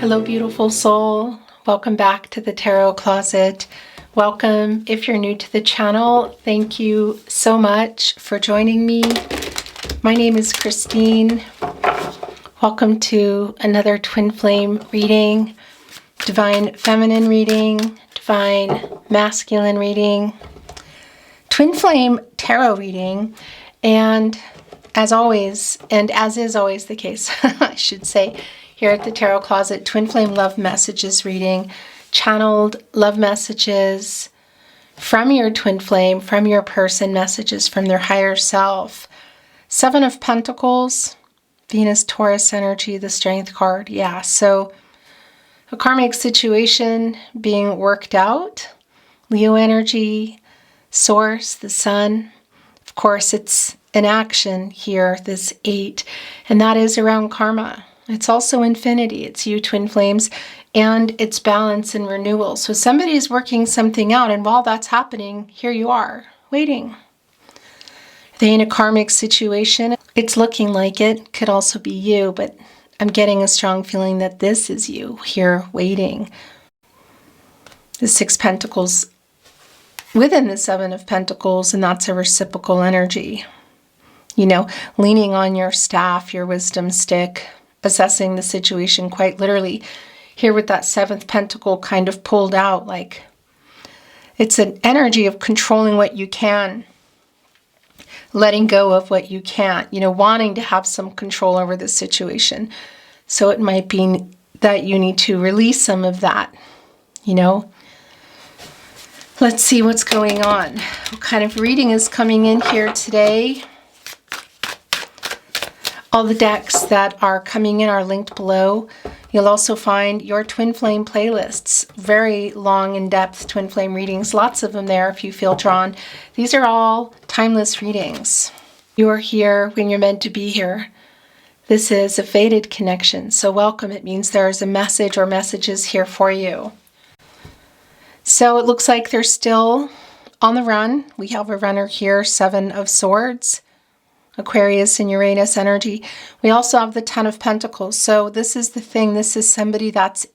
Hello, beautiful soul. Welcome back to the Tarot Closet. Welcome if you're new to the channel. Thank you so much for joining me. My name is Christine. Welcome to another twin flame reading, divine feminine reading, divine masculine reading, twin flame tarot reading, and as always, and as is always the case, I should say, here at the Tarot Closet, twin flame love messages reading, channeled love messages from your twin flame, from your person, messages from their higher self. Seven of Pentacles, Venus, Taurus energy, the Strength card. Yeah, so a karmic situation being worked out. Leo energy, Source, the Sun. Of course, it's in action here, this 8, and that is around karma. It's also infinity. It's you, twin flames, and it's balance and renewal. So somebody is working something out, and while that's happening, here you are, waiting. Are they in a karmic situation? It's looking like it. Could also be you, but I'm getting a strong feeling that this is you here waiting. The 6 Pentacles within the 7 of Pentacles, and that's a reciprocal energy. You know, leaning on your staff, your wisdom stick, assessing the situation quite literally. Here with that 7th pentacle kind of pulled out, like it's an energy of controlling what you can, letting go of what you can't, you know, wanting to have some control over the situation. So it might be that you need to release some of that, you know. Let's see what's going on. What kind of reading is coming in here today? All the decks that are coming in are linked below. You'll also find your twin flame playlists, very long, in-depth twin flame readings, lots of them there if you feel drawn. These are all timeless readings. You're here when you're meant to be here. This is a fated connection, so welcome. It means there's a message or messages here for you. So it looks like they're still on the run. We have a runner here, 7 of Swords. Aquarius and Uranus energy. We also have the 10 of Pentacles. So this is the thing. This is somebody that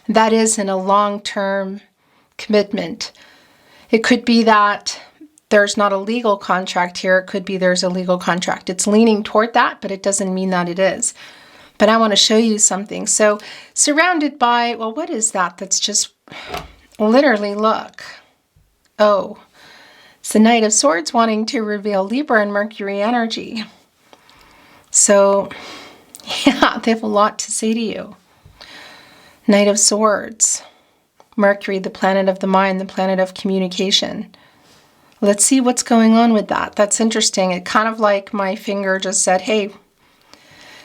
is in a long-term commitment. It could be that there's not a legal contract here. It could be there's a legal contract. It's leaning toward that, but it doesn't mean that it is. But I want to show you something. So surrounded by, well, what is that? That's just literally, look. Oh. It's the Knight of Swords wanting to reveal Libra and Mercury energy. So, yeah, they have a lot to say to you. Knight of Swords. Mercury, the planet of the mind, the planet of communication. Let's see what's going on with that. That's interesting. It kind of like my finger just said, hey,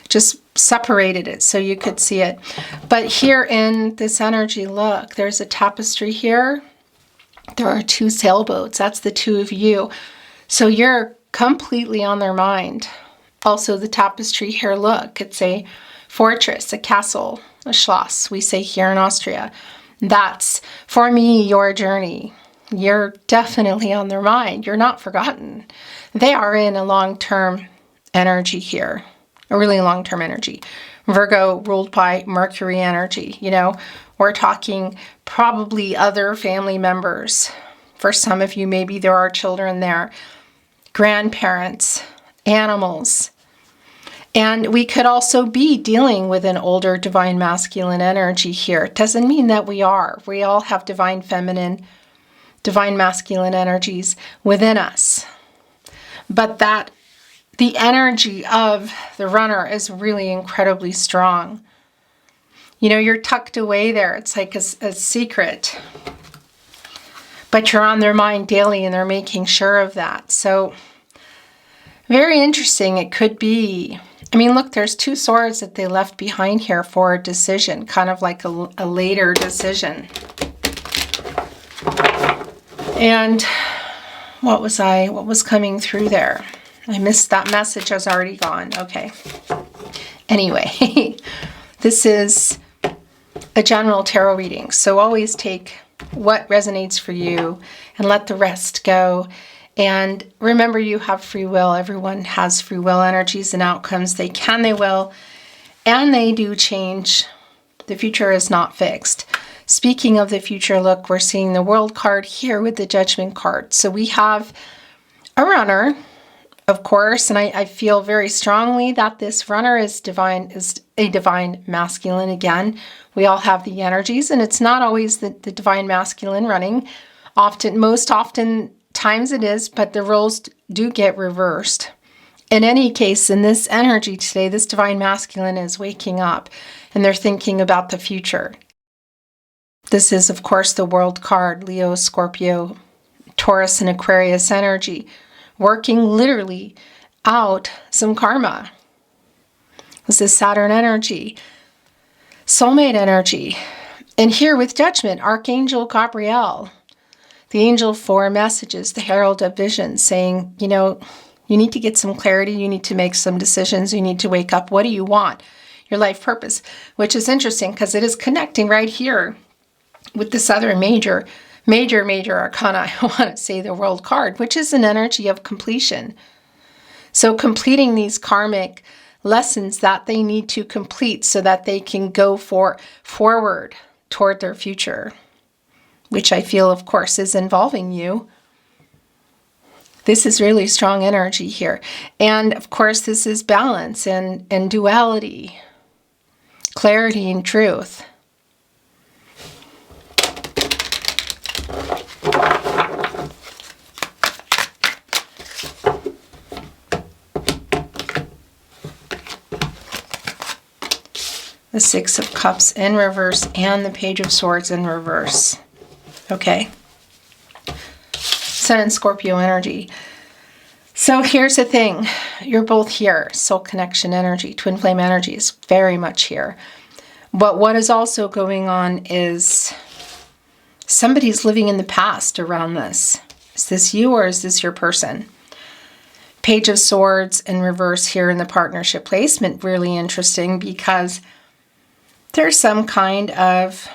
just separated it so you could see it. But here in this energy, look, there's a tapestry here. There are 2 sailboats. That's the 2 of you. So you're completely on their mind. Also, the tapestry here, look, it's a fortress, a castle, a Schloss, we say here in Austria. That's, for me, your journey. You're definitely on their mind. You're not forgotten. They are in a long-term energy here, a really long-term energy. Virgo ruled by Mercury energy, you know. We're talking probably other family members. For some of you, maybe there are children there, grandparents, animals. And we could also be dealing with an older divine masculine energy here. It doesn't mean that we are. We all have divine feminine, divine masculine energies within us. But that the energy of the runner is really incredibly strong. You know, you're tucked away there. It's like a secret. But you're on their mind daily and they're making sure of that. So, very interesting. It could be, I mean, look, there's 2 swords that they left behind here for a decision, kind of like a later decision. And what was coming through there? I missed that message. Has already gone. Okay. Anyway, this is a general tarot reading. So always take what resonates for you and let the rest go. And remember, you have free will. Everyone has free will energies and outcomes. They can, they will, and they do change The future is not fixed. Speaking of the future, look, we're seeing the World card here with the Judgment card. So we have a runner, of course, and I feel very strongly that this runner is a divine masculine. Again, we all have the energies, and it's not always the divine masculine running. Most often times it is, but the roles do get reversed. In any case, in this energy today, this divine masculine is waking up and they're thinking about the future. This is, of course, the World card, Leo, Scorpio, Taurus, and Aquarius energy, working literally out some karma. This is Saturn energy, soulmate energy. And here with Judgment, Archangel Gabriel, the angel for messages, the herald of vision, saying, you know, you need to get some clarity, you need to make some decisions, you need to wake up. What do you want? Your life purpose, which is interesting because it is connecting right here with this other major arcana, I want to say the World card, which is an energy of completion. So completing these karmic lessons that they need to complete so that they can go forward toward their future, which I feel, of course, is involving you. This is really strong energy here. And, of course, this is balance and duality, clarity and truth. The Six of Cups in reverse and the Page of Swords in reverse. Okay. Sun and Scorpio energy. So here's the thing. You're both here. Soul connection energy, twin flame energy is very much here. But what is also going on is somebody's living in the past around this. Is this you or is this your person? Page of Swords in reverse here in the partnership placement. Really interesting because there's some kind of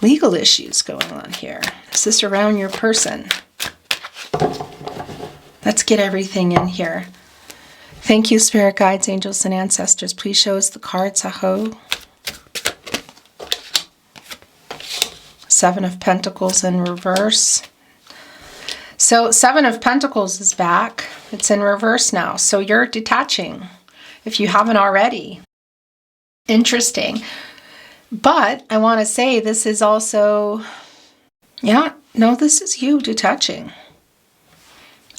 legal issues going on here. Is this around your person? Let's get everything in here. Thank you, spirit guides, angels, and ancestors. Please show us the cards. Aho. Seven of Pentacles in reverse. So Seven of Pentacles is back. It's in reverse now. So you're detaching if you haven't already. Interesting. But I want to say this is also, this is you detaching.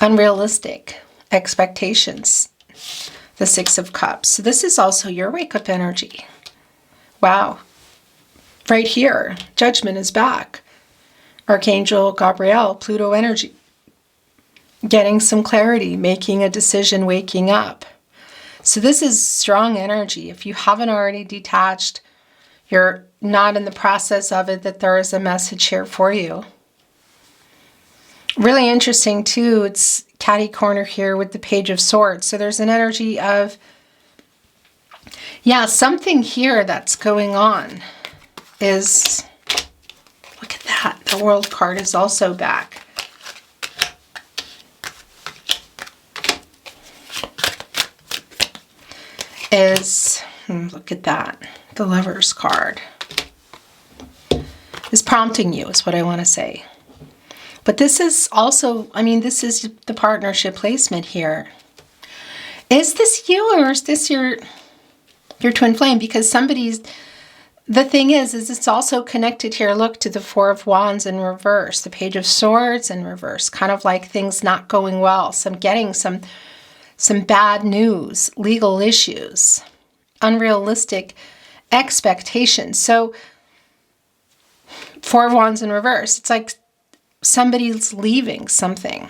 Unrealistic expectations. The Six of Cups. So this is also your wake-up energy. Wow. Right here, Judgment is back. Archangel Gabriel, Pluto energy. Getting some clarity, making a decision, waking up. So this is strong energy. If you haven't already detached, you're not in the process of it, that there is a message here for you. Really interesting too, it's catty corner here with the Page of Swords. So there's an energy of, something here that's going on is, look at that, the World card is also back. Look at that, the Lovers card is prompting you, is what I want to say. But this is also, this is the partnership placement here. Is this you or is this your twin flame? Because the thing is it's also connected here, look, to the Four of Wands in reverse, the Page of Swords in reverse, kind of like things not going well, getting some bad news, legal issues, unrealistic expectations. So Four of Wands in reverse, it's like somebody's leaving something.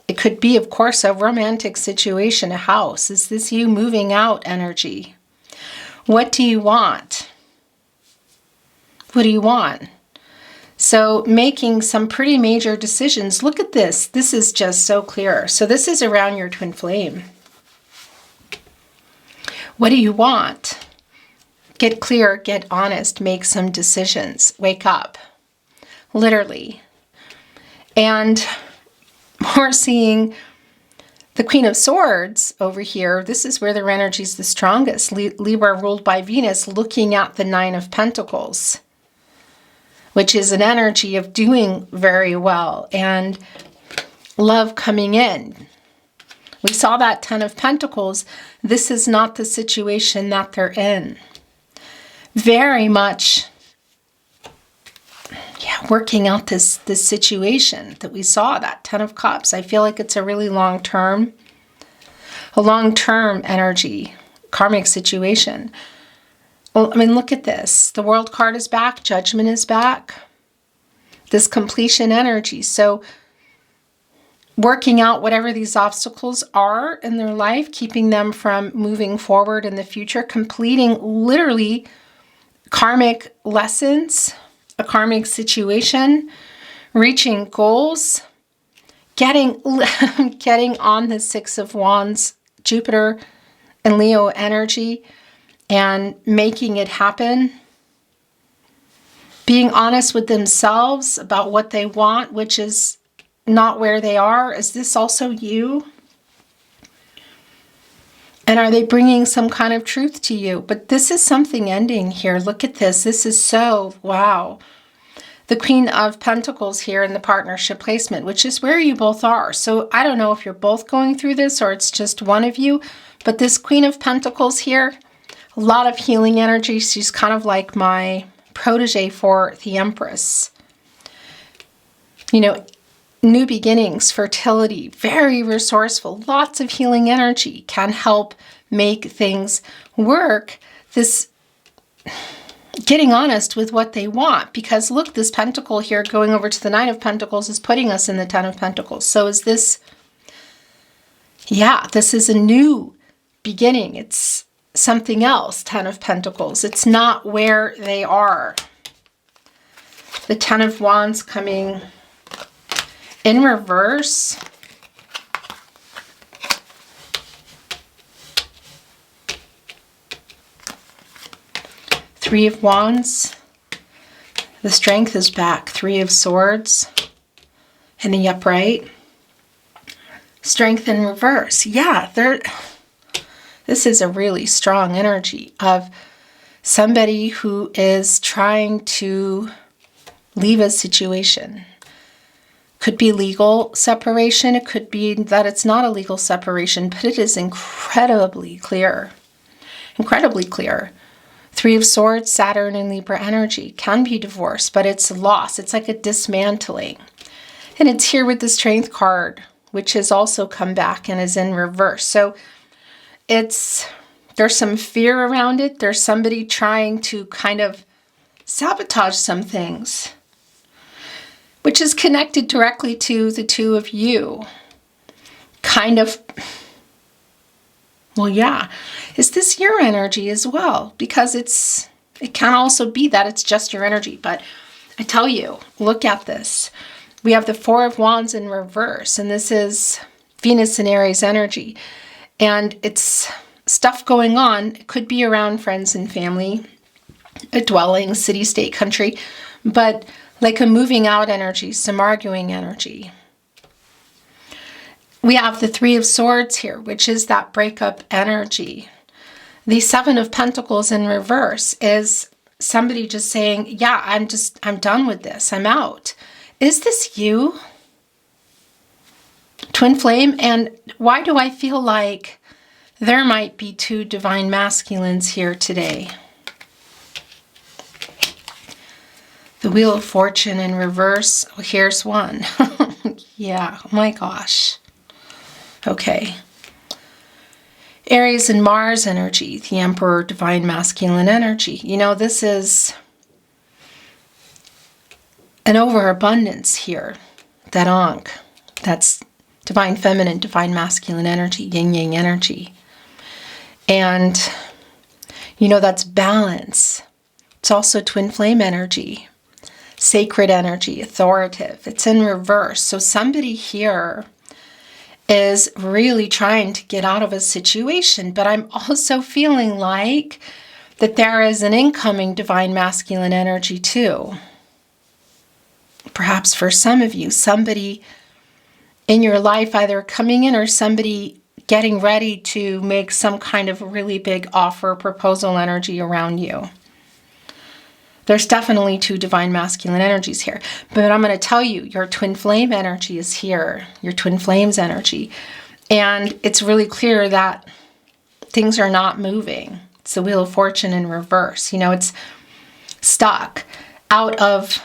It could be, of course, a romantic situation, a house. Is this you moving out energy? What do you want? What do you want? So making some pretty major decisions. Look at this. This is just so clear. So this is around your twin flame. What do you want? Get clear, get honest, make some decisions. Wake up. Literally. And we're seeing The Queen of Swords over here, this is where their energy is the strongest. Libra ruled by Venus, looking at the Nine of Pentacles, which is an energy of doing very well and love coming in. We saw that Ten of Pentacles. This is not the situation that they're in. Very much, yeah, working out this situation that we saw, that Ten of Cups. I feel like it's a really long-term energy, karmic situation. Well, I mean, look at this. The World card is back. Judgment is back. This completion energy. So working out whatever these obstacles are in their life, keeping them from moving forward in the future, completing literally karmic lessons, a karmic situation, reaching goals, getting on the Six of Wands, Jupiter and Leo energy, and making it happen. Being honest with themselves about what they want, which is not where they are. Is this also you? And are they bringing some kind of truth to you? But this is something ending here. Look at this. This is so, wow. The Queen of Pentacles here in the partnership placement, which is where you both are. So I don't know if you're both going through this or it's just one of you. But this Queen of Pentacles here, a lot of healing energy. She's kind of like my protege for the Empress. You know, new beginnings, fertility, very resourceful, lots of healing energy, can help make things work. This getting honest with what they want, because look, this pentacle here going over to the Nine of Pentacles is putting us in the Ten of Pentacles. So is this, yeah, this is a new beginning. It's something else, Ten of Pentacles. It's not where they are. The Ten of Wands coming in reverse. Three of Wands. The Strength is back. Three of Swords in the upright. Strength in reverse. Yeah, this is a really strong energy of somebody who is trying to leave a situation. Could be legal separation. It could be that it's not a legal separation, but it is incredibly clear. Incredibly clear. Three of Swords, Saturn and Libra energy. Can be divorce, but it's loss. It's like a dismantling. And it's here with the Strength card, which has also come back and is in reverse. So there's some fear around it. There's somebody trying to kind of sabotage some things, which is connected directly to the two of you. Kind of, well, yeah. Is this your energy as well? Because it can also be that it's just your energy. But I tell you, look at this. We have the Four of Wands in reverse, and this is Venus and Aries energy. And it's stuff going on. It could be around friends and family, a dwelling, city, state, country, but like a moving out energy, some arguing energy. We have the Three of Swords here, which is that breakup energy. The Seven of Pentacles in reverse is somebody just saying, yeah, I'm done with this. I'm out. Is this you? Twin flame. And why do I feel like there might be two divine masculines here today? The Wheel of Fortune in reverse. Oh, here's one. Yeah, oh my gosh. Okay. Aries and Mars energy, the Emperor, divine masculine energy. You know, this is an overabundance here. That Ankh, that's divine feminine, divine masculine energy, yin-yang energy. And, you know, that's balance. It's also twin flame energy, sacred energy, authoritative. It's in reverse. So somebody here is really trying to get out of a situation, but I'm also feeling like that there is an incoming divine masculine energy too. Perhaps for some of you, somebody in your life either coming in or somebody getting ready to make some kind of really big offer, proposal energy around you. There's definitely two divine masculine energies here. But I'm going to tell you, your twin flame energy is here. Your twin flames energy. And it's really clear that things are not moving. It's the Wheel of Fortune in reverse. You know, it's stuck, out of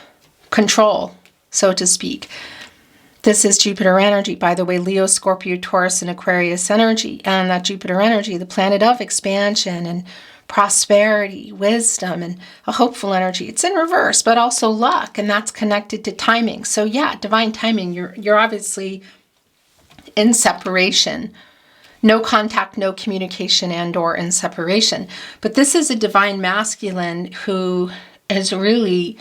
control, so to speak. This is Jupiter energy, by the way, Leo, Scorpio, Taurus, and Aquarius energy. And that Jupiter energy, the planet of expansion and prosperity, wisdom, and a hopeful energy. It's in reverse, but also luck, and that's connected to timing. So yeah, divine timing. You're obviously in separation. No contact, no communication, and or in separation. But this is a divine masculine who is really,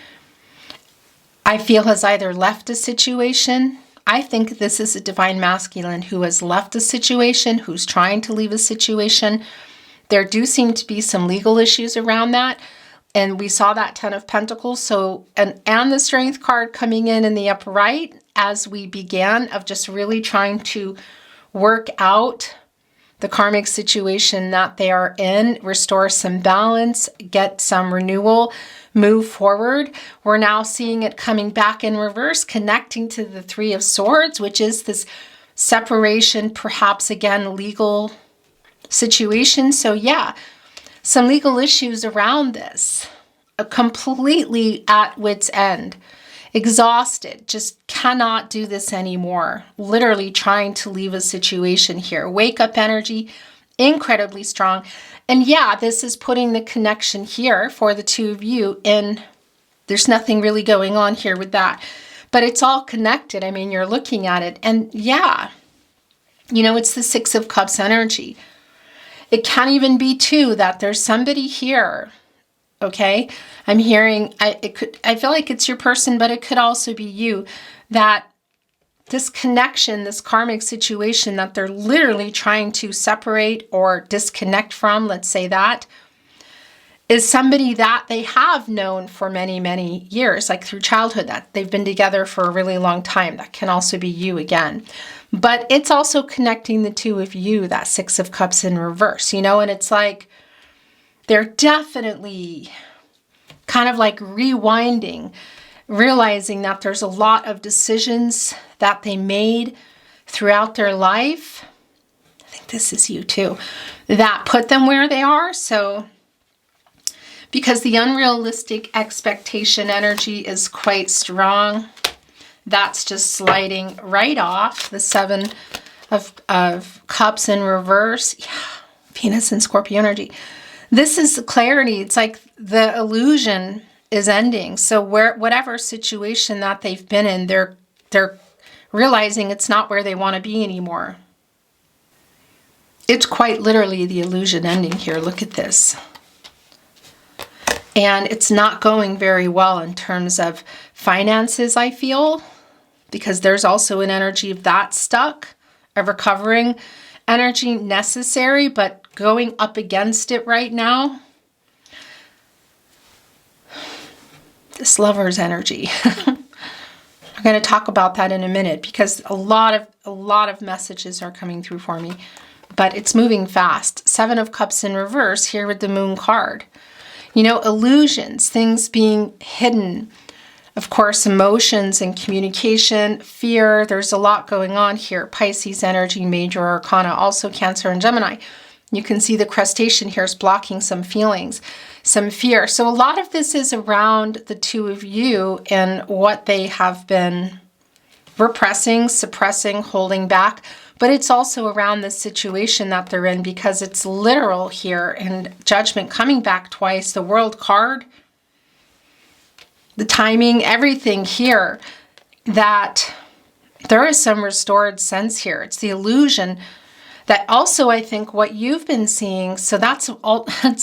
I feel, has either left a situation. I think this is a divine masculine who has left a situation, who's trying to leave a situation. There do seem to be some legal issues around that. And we saw that 10 of Pentacles. So, and the Strength card coming in the upright as we began of just really trying to work out the karmic situation that they are in, restore some balance, get some renewal, move forward. We're now seeing it coming back in reverse, connecting to the Three of Swords, which is this separation, perhaps again, legal situation. So yeah, some legal issues around this, completely at wit's end, exhausted, just cannot do this anymore. Literally trying to leave a situation here. Wake up energy, incredibly strong. And yeah, this is putting the connection here for the two of you in, there's nothing really going on here with that, but it's all connected. I mean, you're looking at it and yeah, you know, it's the Six of Cups energy. It can even be too that there's somebody here. Okay, I'm hearing, I feel like it's your person, but it could also be you, that this connection, this karmic situation that they're literally trying to separate or disconnect from, let's say that, is somebody that they have known for many, many years, like through childhood, that they've been together for a really long time. That can also be you again. But it's also connecting the two of you, that Six of Cups in reverse, you know, and it's like, they're definitely kind of like rewinding, realizing that there's a lot of decisions that they made throughout their life. I think this is you too, that put them where they are. So, because the unrealistic expectation energy is quite strong, that's just sliding right off. The Seven of Cups in reverse. Yeah, Venus and Scorpio energy. This is clarity. It's like the illusion is ending. So whatever situation that they've been in, they're realizing it's not where they want to be anymore. It's quite literally the illusion ending here. Look at this. And it's not going very well in terms of finances, I feel, because there's also an energy of that stuck, a recovering energy necessary, but going up against it right now. This Lover's energy. We're going to talk about that in a minute because a lot of messages are coming through for me, but it's moving fast. Seven of Cups in reverse here with the Moon card. You know, illusions, things being hidden. Of course, emotions and communication, fear. There's a lot going on here. Pisces energy, major arcana, also Cancer and Gemini. You can see the crustacean here is blocking some feelings, some fear. So a lot of this is around the two of you and what they have been repressing, suppressing, holding back. But it's also around the situation that they're in because it's literal here, and Judgment coming back twice, the World card, the timing, everything here, that there is some restored sense here. It's the illusion that also, I think, what you've been seeing, so that's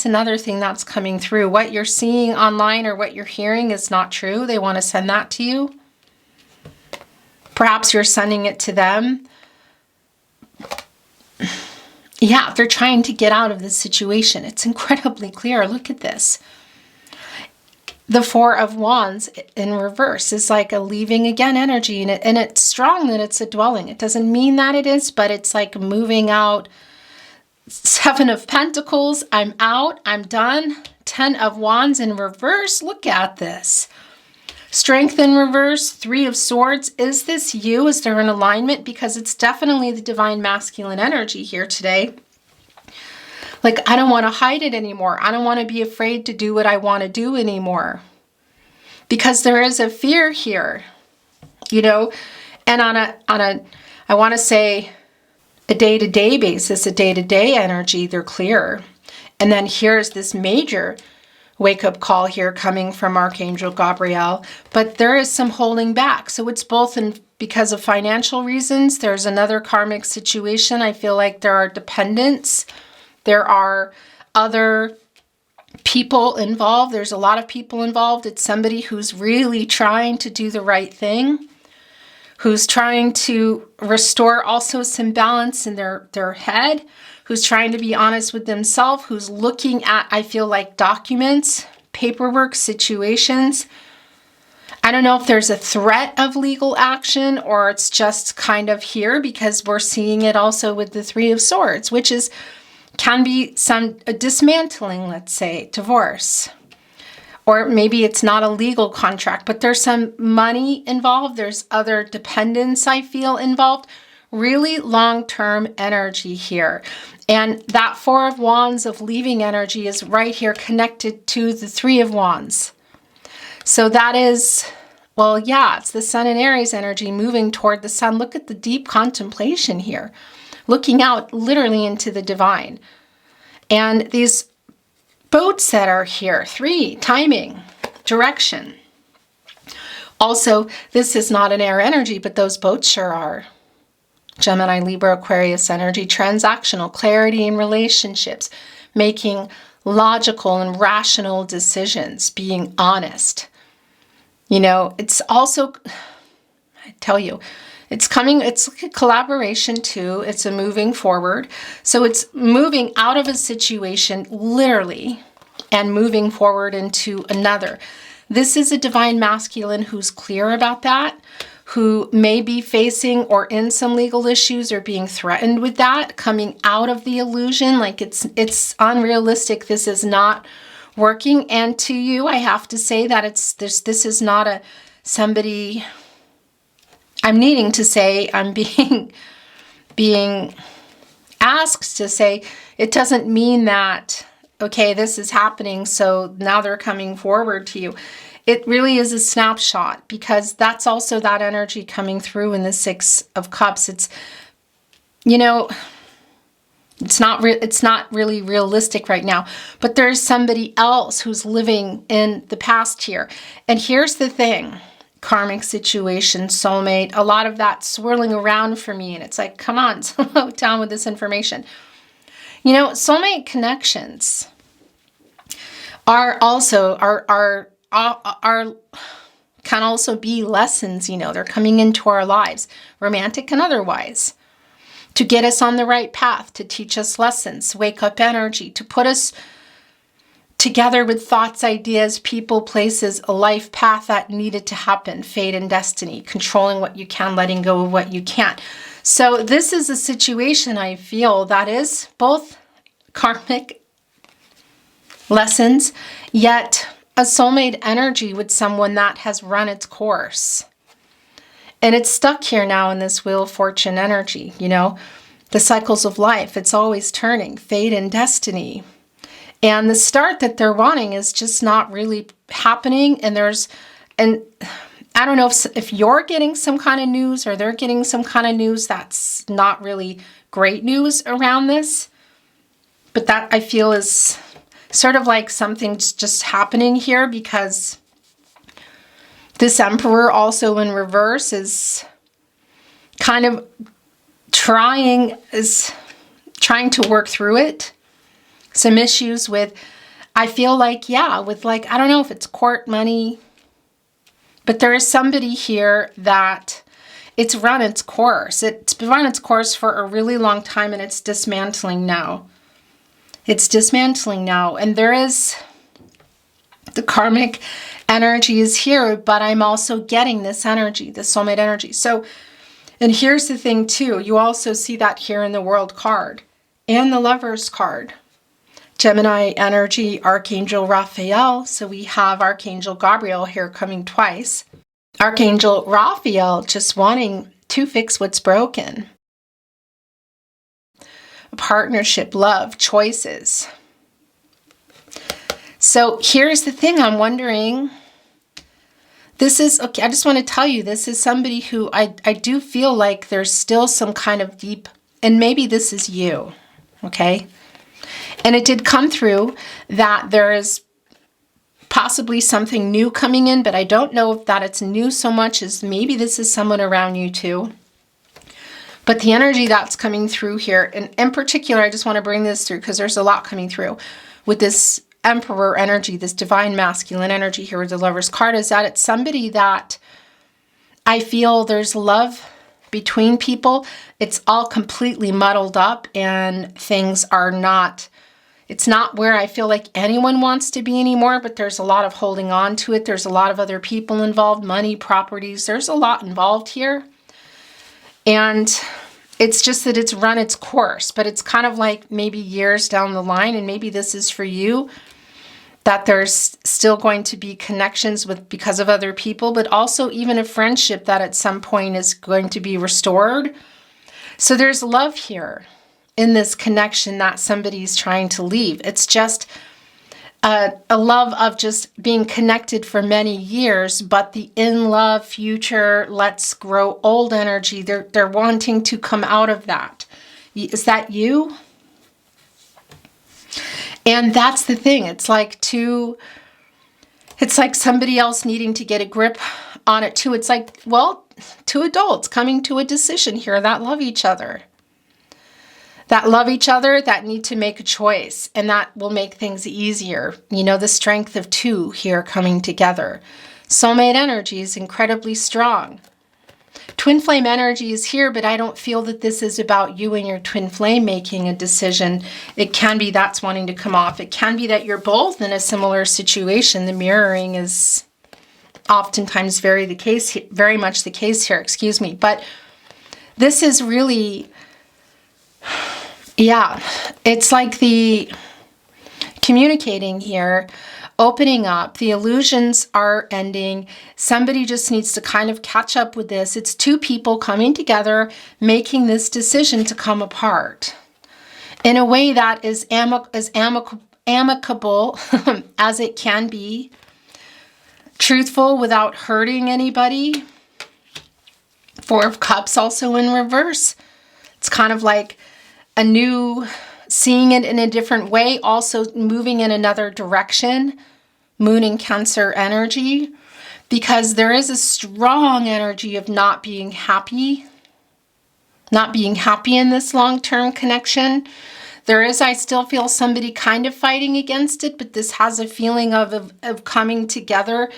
another thing that's coming through. What you're seeing online or what you're hearing is not true. They want to send that to you. Perhaps you're sending it to them. Yeah, they're trying to get out of this situation. It's incredibly clear. Look at this. the Four of Wands in reverse is like a leaving again energy, and it's strong that it's a dwelling. It doesn't mean that it is, but it's like moving out. Seven of Pentacles, I'm out, I'm done. 10 of Wands in reverse, look at this. Strength in reverse, 3 of Swords. Is this you? Is there an alignment? Because it's definitely the divine masculine energy here today. Like, I don't want to hide it anymore. I don't want to be afraid to do what I want to do anymore. Because there is a fear here, you know, and on a, I want to say a day-to-day basis, a day-to-day energy, they're clear. And then here's this major wake-up call here coming from Archangel Gabriel, but there is some holding back. So it's both because of financial reasons. There's another karmic situation. I feel like there are dependents. There are other people involved. There's a lot of people involved. It's somebody who's really trying to do the right thing, who's trying to restore also some balance in their head, who's trying to be honest with themselves, who's looking at, I feel like, documents, paperwork, situations. I don't know if there's a threat of legal action or it's just kind of here, because we're seeing it also with the 3 of Swords, which can be a dismantling, let's say, divorce. Or maybe it's not a legal contract, but there's some money involved. There's other dependents, I feel, involved. Really long-term energy here. And that 4 of Wands of leaving energy is right here connected to the 3 of Wands. So that is, well, yeah, it's the Sun and Aries energy moving toward the Sun. Look at the deep contemplation here. Looking out literally into the divine. And these boats that are here, 3, timing, direction. Also, this is not an air energy, but those boats sure are. Gemini, Libra, Aquarius energy, transactional, clarity in relationships, making logical and rational decisions, being honest. You know, it's also, I tell you, it's coming, it's a collaboration too. It's a moving forward. So it's moving out of a situation literally and moving forward into another. This is a divine masculine who's clear about that, who may be facing or in some legal issues or being threatened with that, coming out of the illusion. Like it's unrealistic. This is not working. And to you, I have to say that this is not somebody. I'm needing to say, I'm being asked to say, it doesn't mean that, okay, this is happening, so now they're coming forward to you. It really is a snapshot, because that's also that energy coming through in the 6 of Cups. It's, you know, it's not really realistic right now, but there's somebody else who's living in the past here. And here's the thing. Karmic situation, soulmate, a lot of that swirling around for me. And it's like, come on, slow down with this information. You know, soulmate connections are also, can also be lessons, you know, they're coming into our lives, romantic and otherwise, to get us on the right path, to teach us lessons, wake up energy, to put us together with thoughts, ideas, people, places, a life path that needed to happen, fate and destiny, controlling what you can, letting go of what you can't. So this is a situation, I feel, that is both karmic lessons, yet a soulmate energy with someone that has run its course. And it's stuck here now in this Wheel of Fortune energy, you know, the cycles of life, it's always turning, fate and destiny. And the start that they're wanting is just not really happening. And I don't know if you're getting some kind of news or they're getting some kind of news that's not really great news around this. But that, I feel, is sort of like something's just happening here, because this Emperor also in reverse is kind of trying to work through it. Some issues with, I feel like, yeah, with like, I don't know if it's court money, but there is somebody here that it's run its course. It's been run its course for a really long time, and it's dismantling now. It's dismantling now. And there is The karmic energy is here, but I'm also getting this energy, the soulmate energy. So, and here's the thing too, you also see that here in the World card and the Lovers card. Gemini energy, Archangel Raphael. So we have Archangel Gabriel here coming twice. Archangel Raphael just wanting to fix what's broken. Partnership, love, choices. So here's the thing, I'm wondering, this is, okay, I just want to tell you, this is somebody who I do feel like there's still some kind of deep, and maybe this is you, okay? And it did come through that there is possibly something new coming in, but I don't know if that it's new so much as maybe this is someone around you too. But the energy that's coming through here, and in particular, I just want to bring this through because there's a lot coming through with this Emperor energy, this divine masculine energy here with the Lover's card, is that it's somebody that I feel there's love between people. It's all completely muddled up and things are not, it's not where I feel like anyone wants to be anymore, but there's a lot of holding on to it. There's a lot of other people involved, money, properties. There's a lot involved here. And it's just that it's run its course, but it's kind of like maybe years down the line, and maybe this is for you, that there's still going to be connections with because of other people, but also even a friendship that at some point is going to be restored. So there's love here in this connection that somebody's trying to leave. It's just a love of just being connected for many years, but the in love future, let's grow old energy, they're wanting to come out of that. Is that you? And that's the thing. It's like somebody else needing to get a grip on it too. It's like, well, two adults coming to a decision here that love each other. That need to make a choice, and that will make things easier. You know, the strength of two here coming together. Soulmate energy is incredibly strong. Twin flame energy is here, but I don't feel that this is about you and your twin flame making a decision. It can be that's wanting to come off. It can be that you're both in a similar situation. The mirroring is oftentimes very much the case here, excuse me. But this is really, yeah, it's like the communicating here, opening up, the illusions are ending. Somebody just needs to kind of catch up with this. It's two people coming together, making this decision to come apart in a way that is amicable as it can be, truthful without hurting anybody. Four of Cups also in reverse. It's kind of like a new, seeing it in a different way, also moving in another direction. Moon and Cancer energy, because there is a strong energy of not being happy in this long-term connection. There is, I still feel somebody kind of fighting against it, but this has a feeling of coming together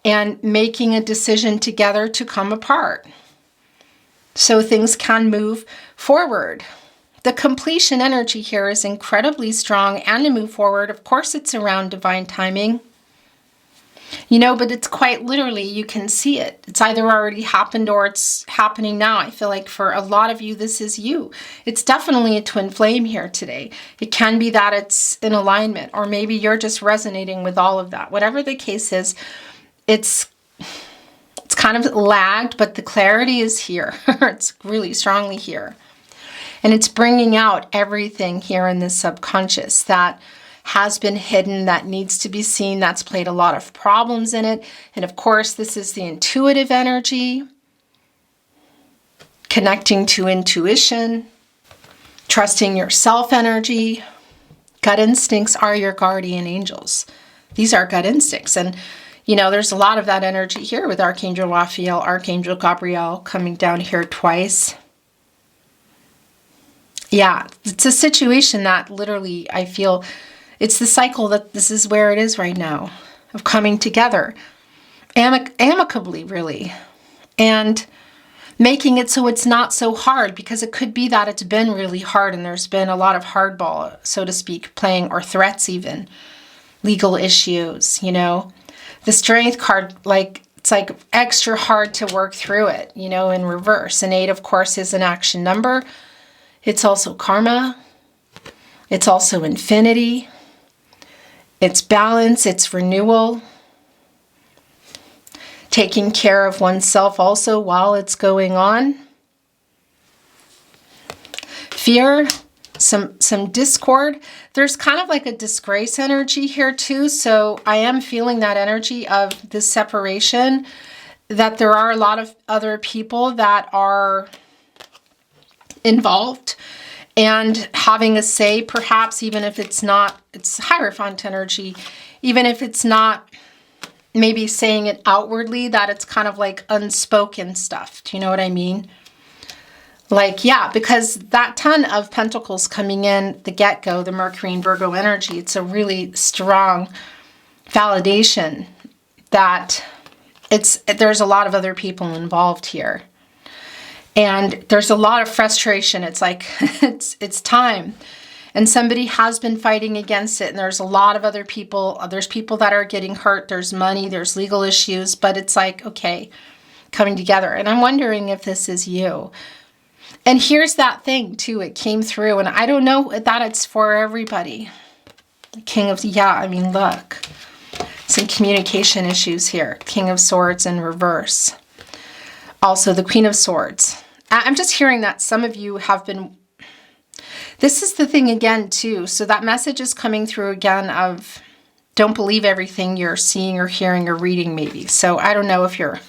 and making a decision together to come apart. So things can move forward. The completion energy here is incredibly strong, and to move forward, of course, it's around divine timing. You know, but it's quite literally, you can see it. It's either already happened or it's happening now. I feel like for a lot of you, this is you. It's definitely a twin flame here today. It can be that it's in alignment, or maybe you're just resonating with all of that. Whatever the case is, it's kind of lagged, but the clarity is here. It's really strongly here. And it's bringing out everything here in the subconscious that has been hidden, that needs to be seen, that's played a lot of problems in it. And of course, this is the intuitive energy, connecting to intuition, trusting yourself energy. Gut instincts are your guardian angels. These are gut instincts. And, you know, there's a lot of that energy here with Archangel Raphael, Archangel Gabriel coming down here twice. Yeah, it's a situation that literally I feel it's the cycle that this is where it is right now, of coming together amicably, really, and making it so it's not so hard, because it could be that it's been really hard and there's been a lot of hardball, so to speak, playing, or threats even. legal issues, you know. The Strength card, like, it's like extra hard to work through it, you know, in reverse. And 8, of course, is an action number. It's also karma. It's also infinity. It's balance. It's renewal. Taking care of oneself also while it's going on. Fear. Some discord. There's kind of like a disgrace energy here too. So I am feeling that energy of this separation, that there are a lot of other people that are involved and having a say, perhaps, even if it's not, it's Hierophant energy, even if it's not maybe saying it outwardly, that it's kind of like unspoken stuff. Do you know what I mean? Like, yeah, because that 10 of Pentacles coming in the get-go, the Mercury and Virgo energy, it's a really strong validation that there's a lot of other people involved here. And there's a lot of frustration. It's like, it's time. And somebody has been fighting against it. And there's a lot of other people. There's people that are getting hurt. There's money. There's legal issues. But it's like, okay, coming together. And I'm wondering if this is you. And here's that thing too, it came through, and I don't know that it's for everybody. King of, yeah, I mean, look, some communication issues here. King of Swords in reverse. Also the Queen of Swords. I'm just hearing that some of you have been, this is the thing again too. So that message is coming through again of don't believe everything you're seeing or hearing or reading maybe. So I don't know if you're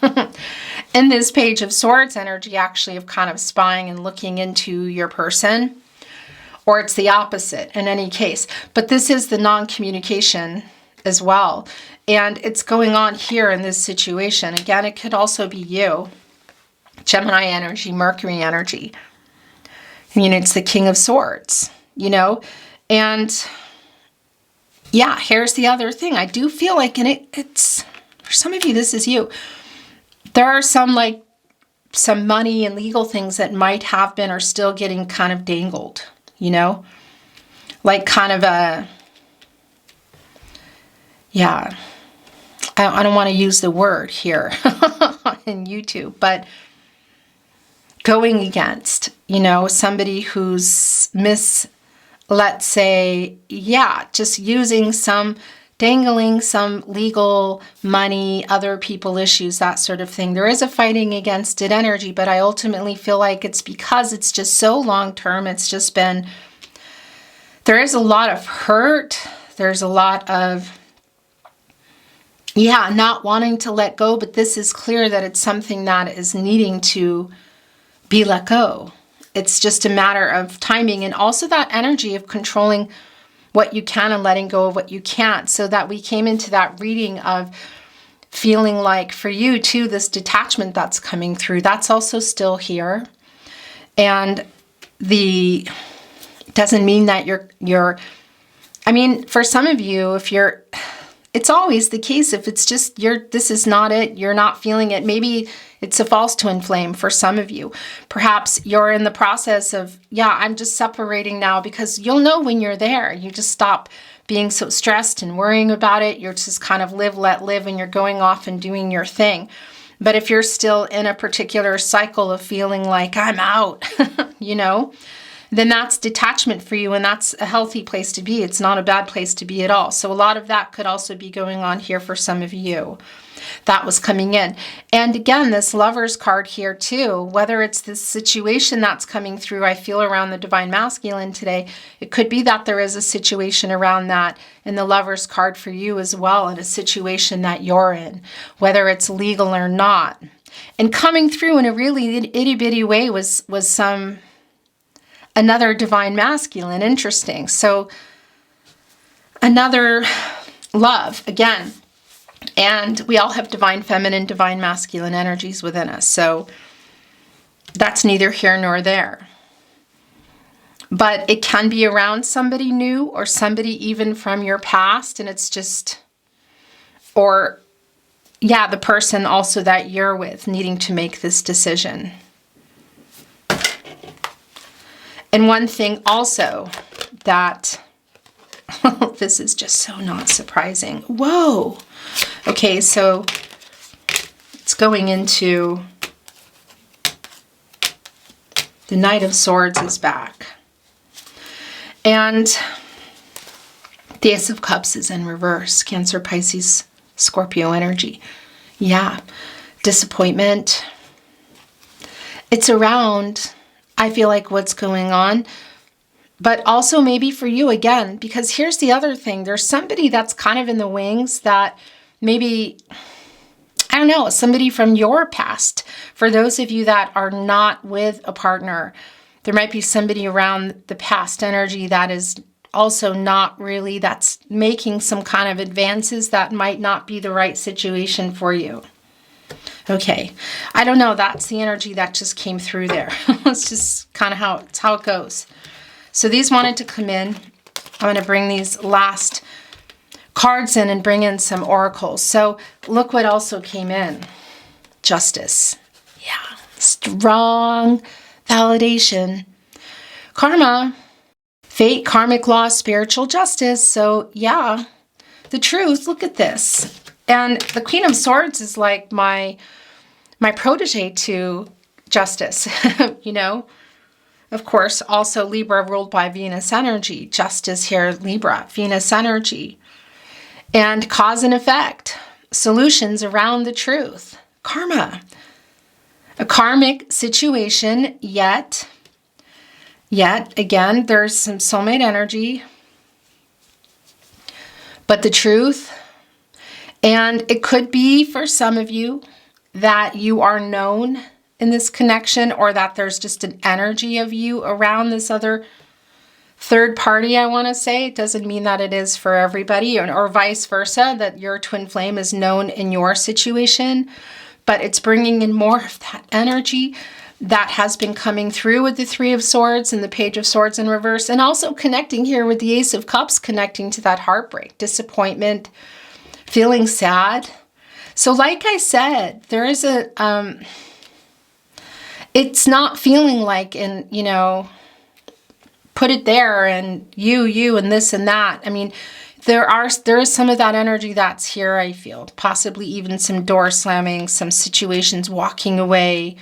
in this Page of Swords energy actually of kind of spying and looking into your person, or it's the opposite in any case. But this is the non-communication as well. And it's going on here in this situation. Again, it could also be you. Gemini energy, Mercury energy. I mean, it's the King of Swords, you know? And yeah, here's the other thing. I do feel like, and it's, for some of you, this is you. There are some money and legal things that might have been or still getting kind of dangled, you know? Like kind of a, yeah, I don't want to use the word here in YouTube, but going against, you know, somebody who's let's say, yeah, just using dangling some legal money, other people issues, that sort of thing. There is a fighting against it energy, but I ultimately feel like it's because it's just so long-term. It's just been, there is a lot of hurt. There's a lot of, yeah, not wanting to let go, but this is clear that it's something that is needing to be let go. It's just a matter of timing, and also that energy of controlling what you can and letting go of what you can't, so that we came into that reading of feeling like for you too, this detachment that's coming through, that's also still here. And doesn't mean that you're, I mean, for some of you, it's always the case, if it's just, this is not it, you're not feeling it, maybe it's a false twin flame for some of you. Perhaps you're in the process of, yeah, I'm just separating now, because you'll know when you're there. You just stop being so stressed and worrying about it. You're just kind of live, let live, and you're going off and doing your thing. But if you're still in a particular cycle of feeling like I'm out, you know, then that's detachment for you, and that's a healthy place to be. It's not a bad place to be at all. So a lot of that could also be going on here for some of you. That was coming in. And again, this Lover's card here too, whether it's this situation that's coming through, I feel around the Divine Masculine today, it could be that there is a situation around that in the Lover's card for you as well, in a situation that you're in, whether it's legal or not. And coming through in a really itty-bitty way was another Divine Masculine. Interesting. So another love again. And we all have Divine Feminine, Divine Masculine energies within us. So that's neither here nor there. But it can be around somebody new or somebody even from your past. And it's just, or yeah, the person also that you're with needing to make this decision. And one thing also that This is just so not surprising. Whoa. Okay, so it's going into the Knight of Swords is back. And the Ace of Cups is in reverse. Cancer, Pisces, Scorpio energy. Yeah. Disappointment. It's around, I feel like, what's going on. But also maybe for you again, because here's the other thing. There's somebody that's kind of in the wings that maybe, I don't know, somebody from your past. For those of you that are not with a partner, there might be somebody around the past energy that is also not really, that's making some kind of advances that might not be the right situation for you. Okay, I don't know. That's the energy that just came through there. It's just kind of how it goes. So these wanted to come in. I'm going to bring these last cards in and bring in some oracles. So look what also came in. Justice. Yeah. Strong validation. Karma. Fate, karmic law, spiritual justice. So yeah, the truth. Look at this. And the Queen of Swords is like my protege to justice, you know. Of course, also Libra ruled by Venus energy. Justice here, Libra, Venus energy. And cause and effect. Solutions around the truth. Karma. A karmic situation, yet again, there's some soulmate energy. But the truth, and it could be for some of you that you are known in this connection, or that there's just an energy of you around this other third party, I want to say. It doesn't mean that it is for everybody, or vice versa, that your twin flame is known in your situation, but it's bringing in more of that energy that has been coming through with the Three of Swords and the Page of Swords in reverse, and also connecting here with the Ace of Cups, connecting to that heartbreak, disappointment, feeling sad. So like I said, there is a... it's not feeling like, in, you know, put it there and you and this and that. I mean, there is some of that energy that's here, I feel. Possibly even some door slamming, some situations walking away.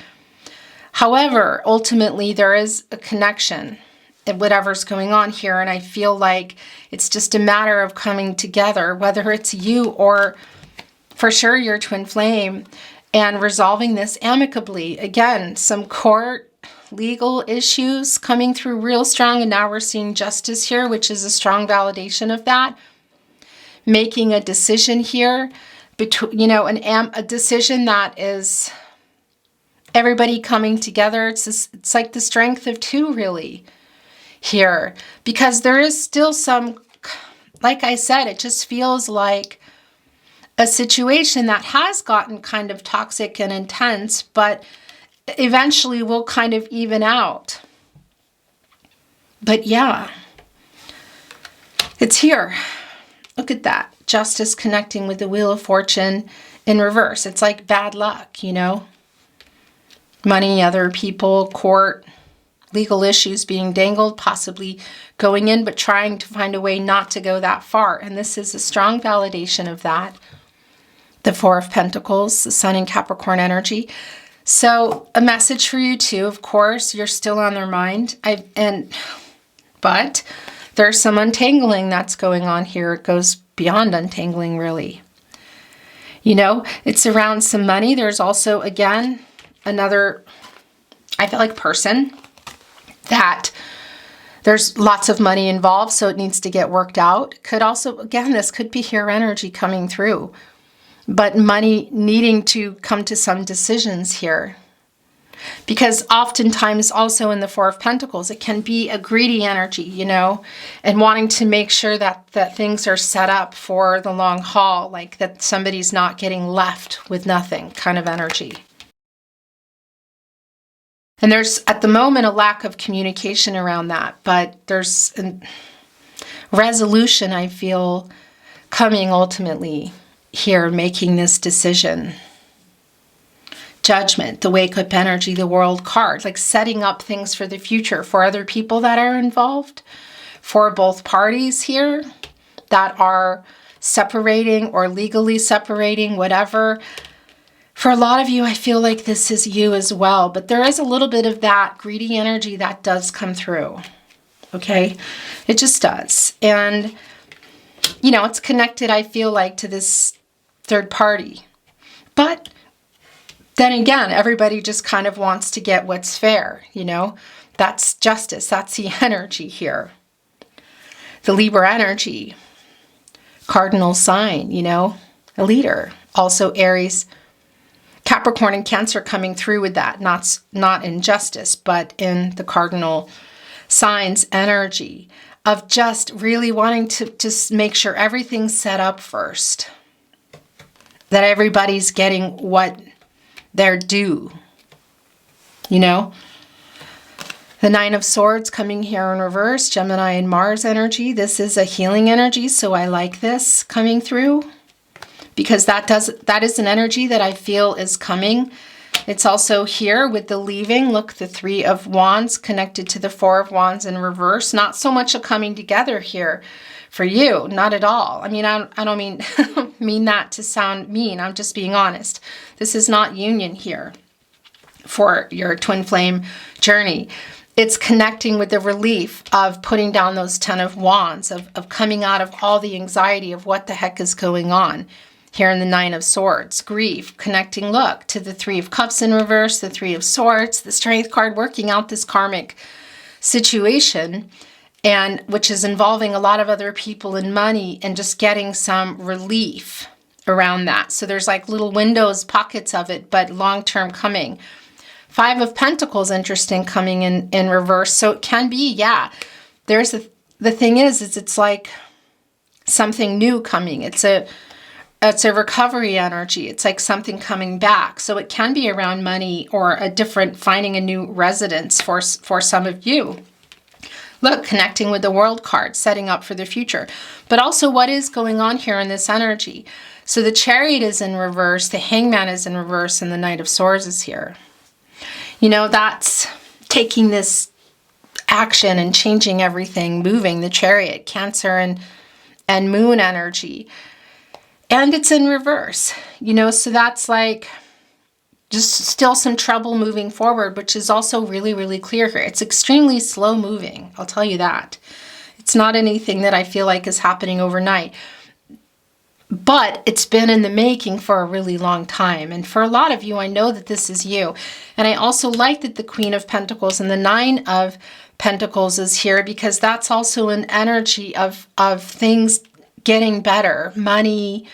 However, ultimately there is a connection in whatever's going on here, and I feel like it's just a matter of coming together, whether it's you or for sure your twin flame, and resolving this amicably. Again, some court legal issues coming through real strong, and now we're seeing justice here, which is a strong validation of that. Making a decision here, between, you know, a decision that is everybody coming together. It's like the strength of two, really, here, because there is still some, like I said, it just feels like a situation that has gotten kind of toxic and intense, but eventually will kind of even out. But yeah, it's here. Look at that. Justice connecting with the Wheel of Fortune in reverse. It's like bad luck, you know? Money, other people, court, legal issues being dangled, possibly going in, but trying to find a way not to go that far. And this is a strong validation of that. The Four of Pentacles, the Sun in Capricorn energy. So a message for you too, of course, you're still on their mind. But there's some untangling that's going on here. It goes beyond untangling, really. You know, it's around some money. There's also, again, another, I feel like, person that there's lots of money involved, so it needs to get worked out. Could also, again, this could be your energy coming through. But money needing to come to some decisions here. Because oftentimes also in the Four of Pentacles, it can be a greedy energy, you know, and wanting to make sure that things are set up for the long haul, like that somebody's not getting left with nothing kind of energy. And there's, at the moment, a lack of communication around that, but there's a resolution, I feel, coming ultimately here, making this decision. Judgment, the wake-up energy, the World card, like setting up things for the future for other people that are involved, for both parties here. that are separating or legally separating, whatever. For a lot of you, I feel like this is you as well, but there is a little bit of that greedy energy that does come through, okay? It just does. And, you know, it's connected, I feel like, to this third party. But then again, everybody just kind of wants to get what's fair, you know? That's justice. That's the energy here. The Libra energy. Cardinal sign, you know? A leader. Also Aries, Capricorn, and Cancer coming through with that. Not in justice, but in the cardinal signs energy of just really wanting to just make sure everything's set up first. That everybody's getting what they're due. You know? The Nine of Swords coming here in reverse, Gemini and Mars energy. This is a healing energy, so I like this coming through because that is an energy that I feel is coming. It's also here with the leaving. Look, the Three of Wands connected to the Four of Wands in reverse. Not so much a coming together here for you, not at all. I mean, I don't mean that to sound mean. I'm just being honest. This is not union here for your twin flame journey. It's connecting with the relief of putting down those 10 of Wands, of coming out of all the anxiety of what the heck is going on. Here in the Nine of Swords, grief, connecting, look, to the Three of Cups in reverse, the Three of Swords, the Strength card, working out this karmic situation, and which is involving a lot of other people and money and just getting some relief around that. So there's like little windows, pockets of it, but long-term coming. Five of Pentacles, interesting, coming in reverse. So it can be, yeah. There's the thing is it's like something new coming. It's a recovery energy. It's like something coming back. So it can be around money or finding a new residence for some of you. Look, connecting with the World card, setting up for the future. But also what is going on here in this energy? So the Chariot is in reverse, the Hangman is in reverse, and the Knight of Swords is here. You know, that's taking this action and changing everything, moving the Chariot, Cancer and Moon energy. And it's in reverse, you know, so that's like just still some trouble moving forward, which is also really, really clear here. It's extremely slow moving, I'll tell you that. It's not anything that I feel like is happening overnight. But it's been in the making for a really long time. And for a lot of you, I know that this is you. And I also like that the Queen of Pentacles and the Nine of Pentacles is here because that's also an energy of things getting better. Money,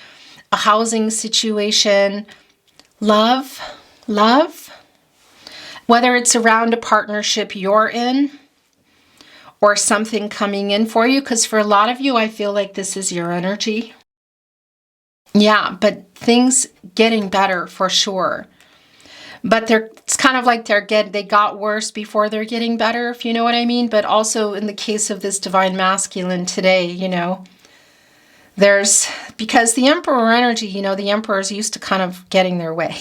a housing situation, love. Whether it's around a partnership you're in or something coming in for you. Because for a lot of you, I feel like this is your energy. Yeah, but things getting better for sure. But it's kind of like they got worse before they're getting better, if you know what I mean. But also in the case of this divine masculine today, you know, because the Emperor energy, you know, the Emperor's used to kind of getting their way.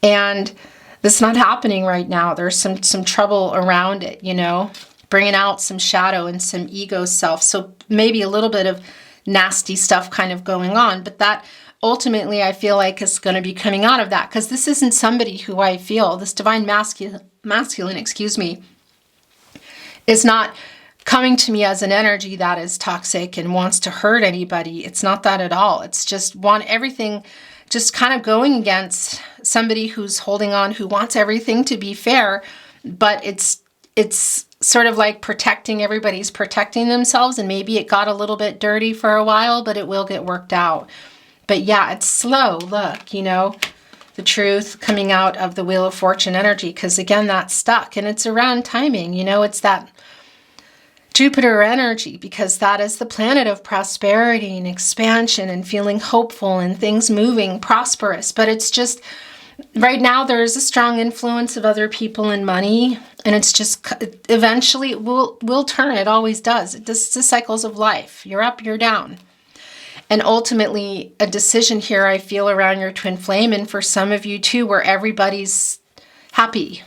And that's not happening right now. There's some trouble around it, you know, bringing out some shadow and some ego self. So maybe a little bit of nasty stuff kind of going on, but that ultimately I feel like is going to be coming out of that because this isn't somebody who I feel, this divine masculine, excuse me, is not coming to me as an energy that is toxic and wants to hurt anybody. It's not that at all. It's just everything just kind of going against somebody who's holding on, who wants everything to be fair, but it's sort of like everybody's protecting themselves, and maybe it got a little bit dirty for a while, but it will get worked out. But yeah, it's slow. Look, you know, the truth coming out of the Wheel of Fortune energy, because again, that's stuck, and it's around timing. You know, it's that Jupiter energy, because that is the planet of prosperity and expansion and feeling hopeful and things moving prosperous. But it's just right now there is a strong influence of other people and money, and it's just eventually it will turn. It always does. It's the cycles of life. You're up, you're down. And ultimately a decision here I feel around your twin flame, and for some of you too, where everybody's happy.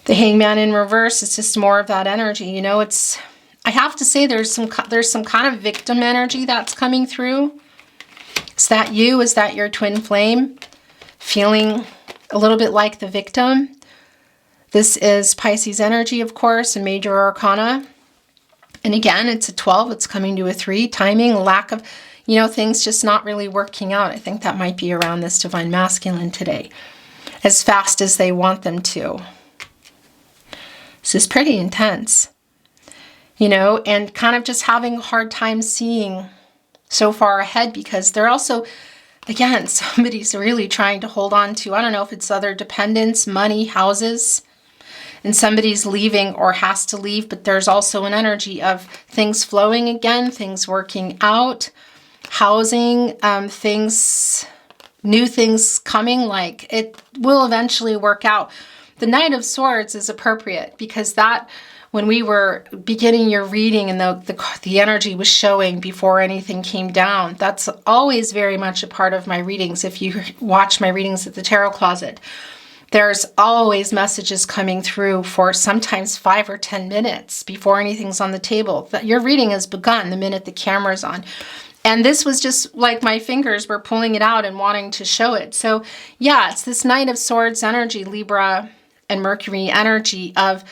The Hangman in reverse is just more of that energy. You know, I have to say there's some kind of victim energy that's coming through. Is that you? Is that your twin flame? Feeling a little bit like the victim. This is Pisces energy, of course, a major arcana. And again, it's a 12, it's coming to a 3. Timing, lack of, things just not really working out. I think that might be around this divine masculine today. As fast as they want them to. This is pretty intense. And kind of just having a hard time seeing so far ahead because they're also, again, somebody's really trying to hold on to, I don't know if it's other dependents, money, houses, and somebody's leaving or has to leave, but there's also an energy of things flowing again, things working out, housing, new things coming, like it will eventually work out. The Knight of Swords is appropriate because that, when we were beginning your reading and the energy was showing before anything came down, that's always very much a part of my readings. If you watch my readings at the Tarot Closet, there's always messages coming through for sometimes 5 or 10 minutes before anything's on the table. Your reading has begun the minute the camera's on. And this was just like my fingers were pulling it out and wanting to show it. So yeah, it's this Knight of Swords energy, Libra and Mercury energy of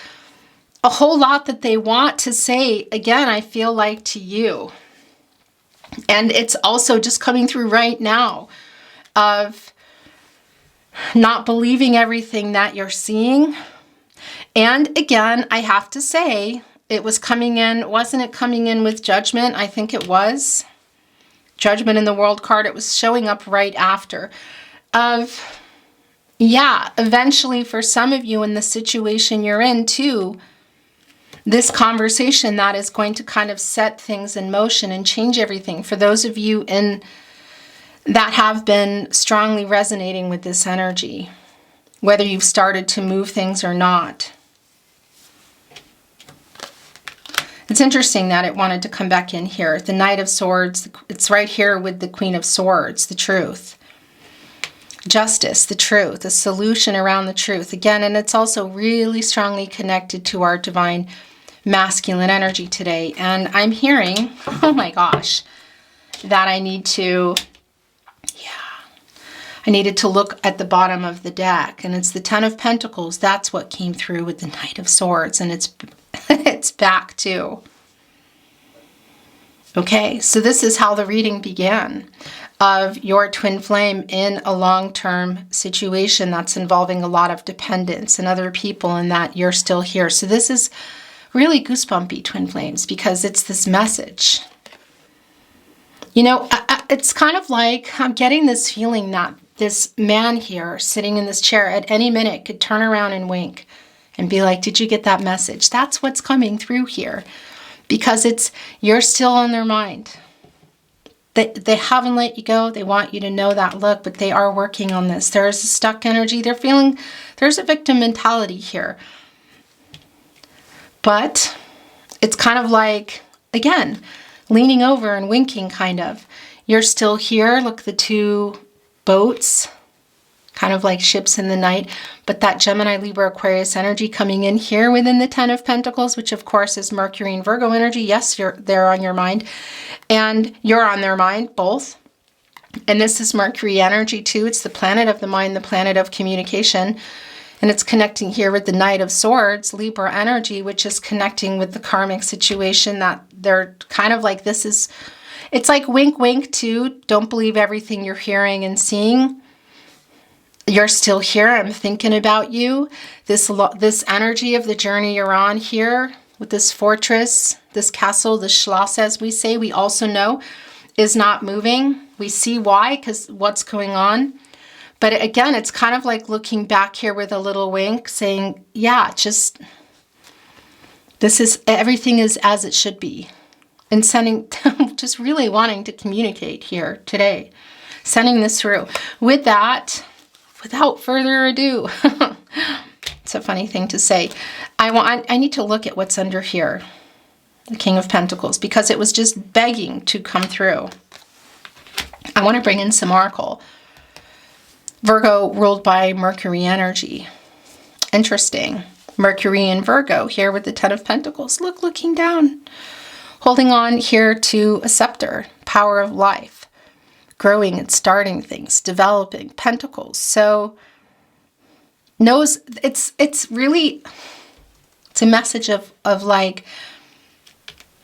a whole lot that they want to say, again, I feel like to you. And it's also just coming through right now of not believing everything that you're seeing. And again, I have to say, it was coming in, wasn't it coming in with Judgment? I think it was. Judgment in the World card, it was showing up right after. Eventually for some of you in the situation you're in too, this conversation that is going to kind of set things in motion and change everything. For those of you that have been strongly resonating with this energy, whether you've started to move things or not. It's interesting that it wanted to come back in here. The Knight of Swords, it's right here with the Queen of Swords, the truth. Justice, the truth, a solution around the truth. Again, and it's also really strongly connected to our divine masculine energy today. And I'm hearing, oh my gosh, that I needed to look at the bottom of the deck, and it's the Ten of Pentacles. That's what came through with the Knight of Swords, and it's back too. Okay, so this is how the reading began of your twin flame in a long-term situation that's involving a lot of dependence and other people, and that you're still here. So this is really goosebumpy, twin flames, because it's this message. It's kind of like I'm getting this feeling that this man here sitting in this chair at any minute could turn around and wink and be like, did you get that message? That's what's coming through here, because you're still on their mind. They haven't let you go. They want you to know that look, but they are working on this. There's a stuck energy. They're feeling there's a victim mentality here. But it's kind of like, again, leaning over and winking kind of. You're still here. Look, the two boats, kind of like ships in the night, but that Gemini, Libra, Aquarius energy coming in here within the Ten of Pentacles, which of course is Mercury and Virgo energy. Yes, they're on your mind, and you're on their mind, both. And this is Mercury energy too. It's the planet of the mind, the planet of communication, and it's connecting here with the Knight of Swords, Libra energy, which is connecting with the karmic situation that they're kind of like, it's like wink, wink too. Don't believe everything you're hearing and seeing. You're still here. I'm thinking about you. This energy of the journey you're on here with this fortress, this castle, this Schloss, as we say, we also know is not moving. We see why, because what's going on. But again, it's kind of like looking back here with a little wink saying, yeah, everything is as it should be. And just really wanting to communicate here today, sending this through. With that, without further ado, it's a funny thing to say. I need to look at what's under here, the King of Pentacles, because it was just begging to come through. I want to bring in some oracle. Virgo ruled by Mercury energy. Interesting. Mercury in Virgo here with the Ten of Pentacles. Look, looking down. Holding on here to a scepter, power of life, growing and starting things, developing Pentacles. So knows it's really, it's a message of like,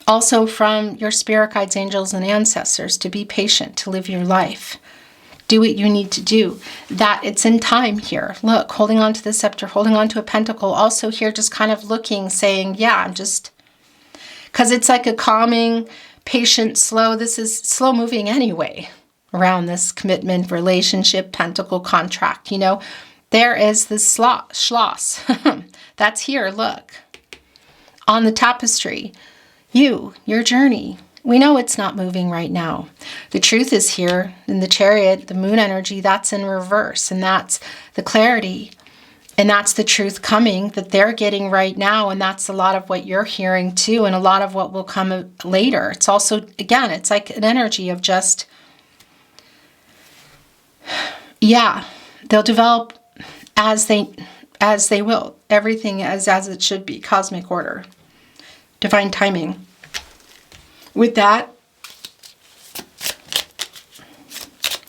also from your spirit guides, angels, and ancestors, to be patient, to live your life. Do what you need to do. That it's in time here. Look, holding on to the scepter, holding on to a pentacle. Also here, just kind of looking, saying, yeah, I'm just, because it's like a calming, patient, slow. This is slow moving anyway around this commitment, relationship, pentacle, contract. You know, there is this Schloss. That's here, look. On the tapestry. Your journey. We know it's not moving right now. The truth is here in the Chariot, the moon energy, that's in reverse. And that's the clarity. And that's the truth coming that they're getting right now. And that's a lot of what you're hearing too. And a lot of what will come later. It's also, again, it's like an energy of just, yeah, they'll develop as they will. Everything as it should be. Cosmic order. Divine timing. With that,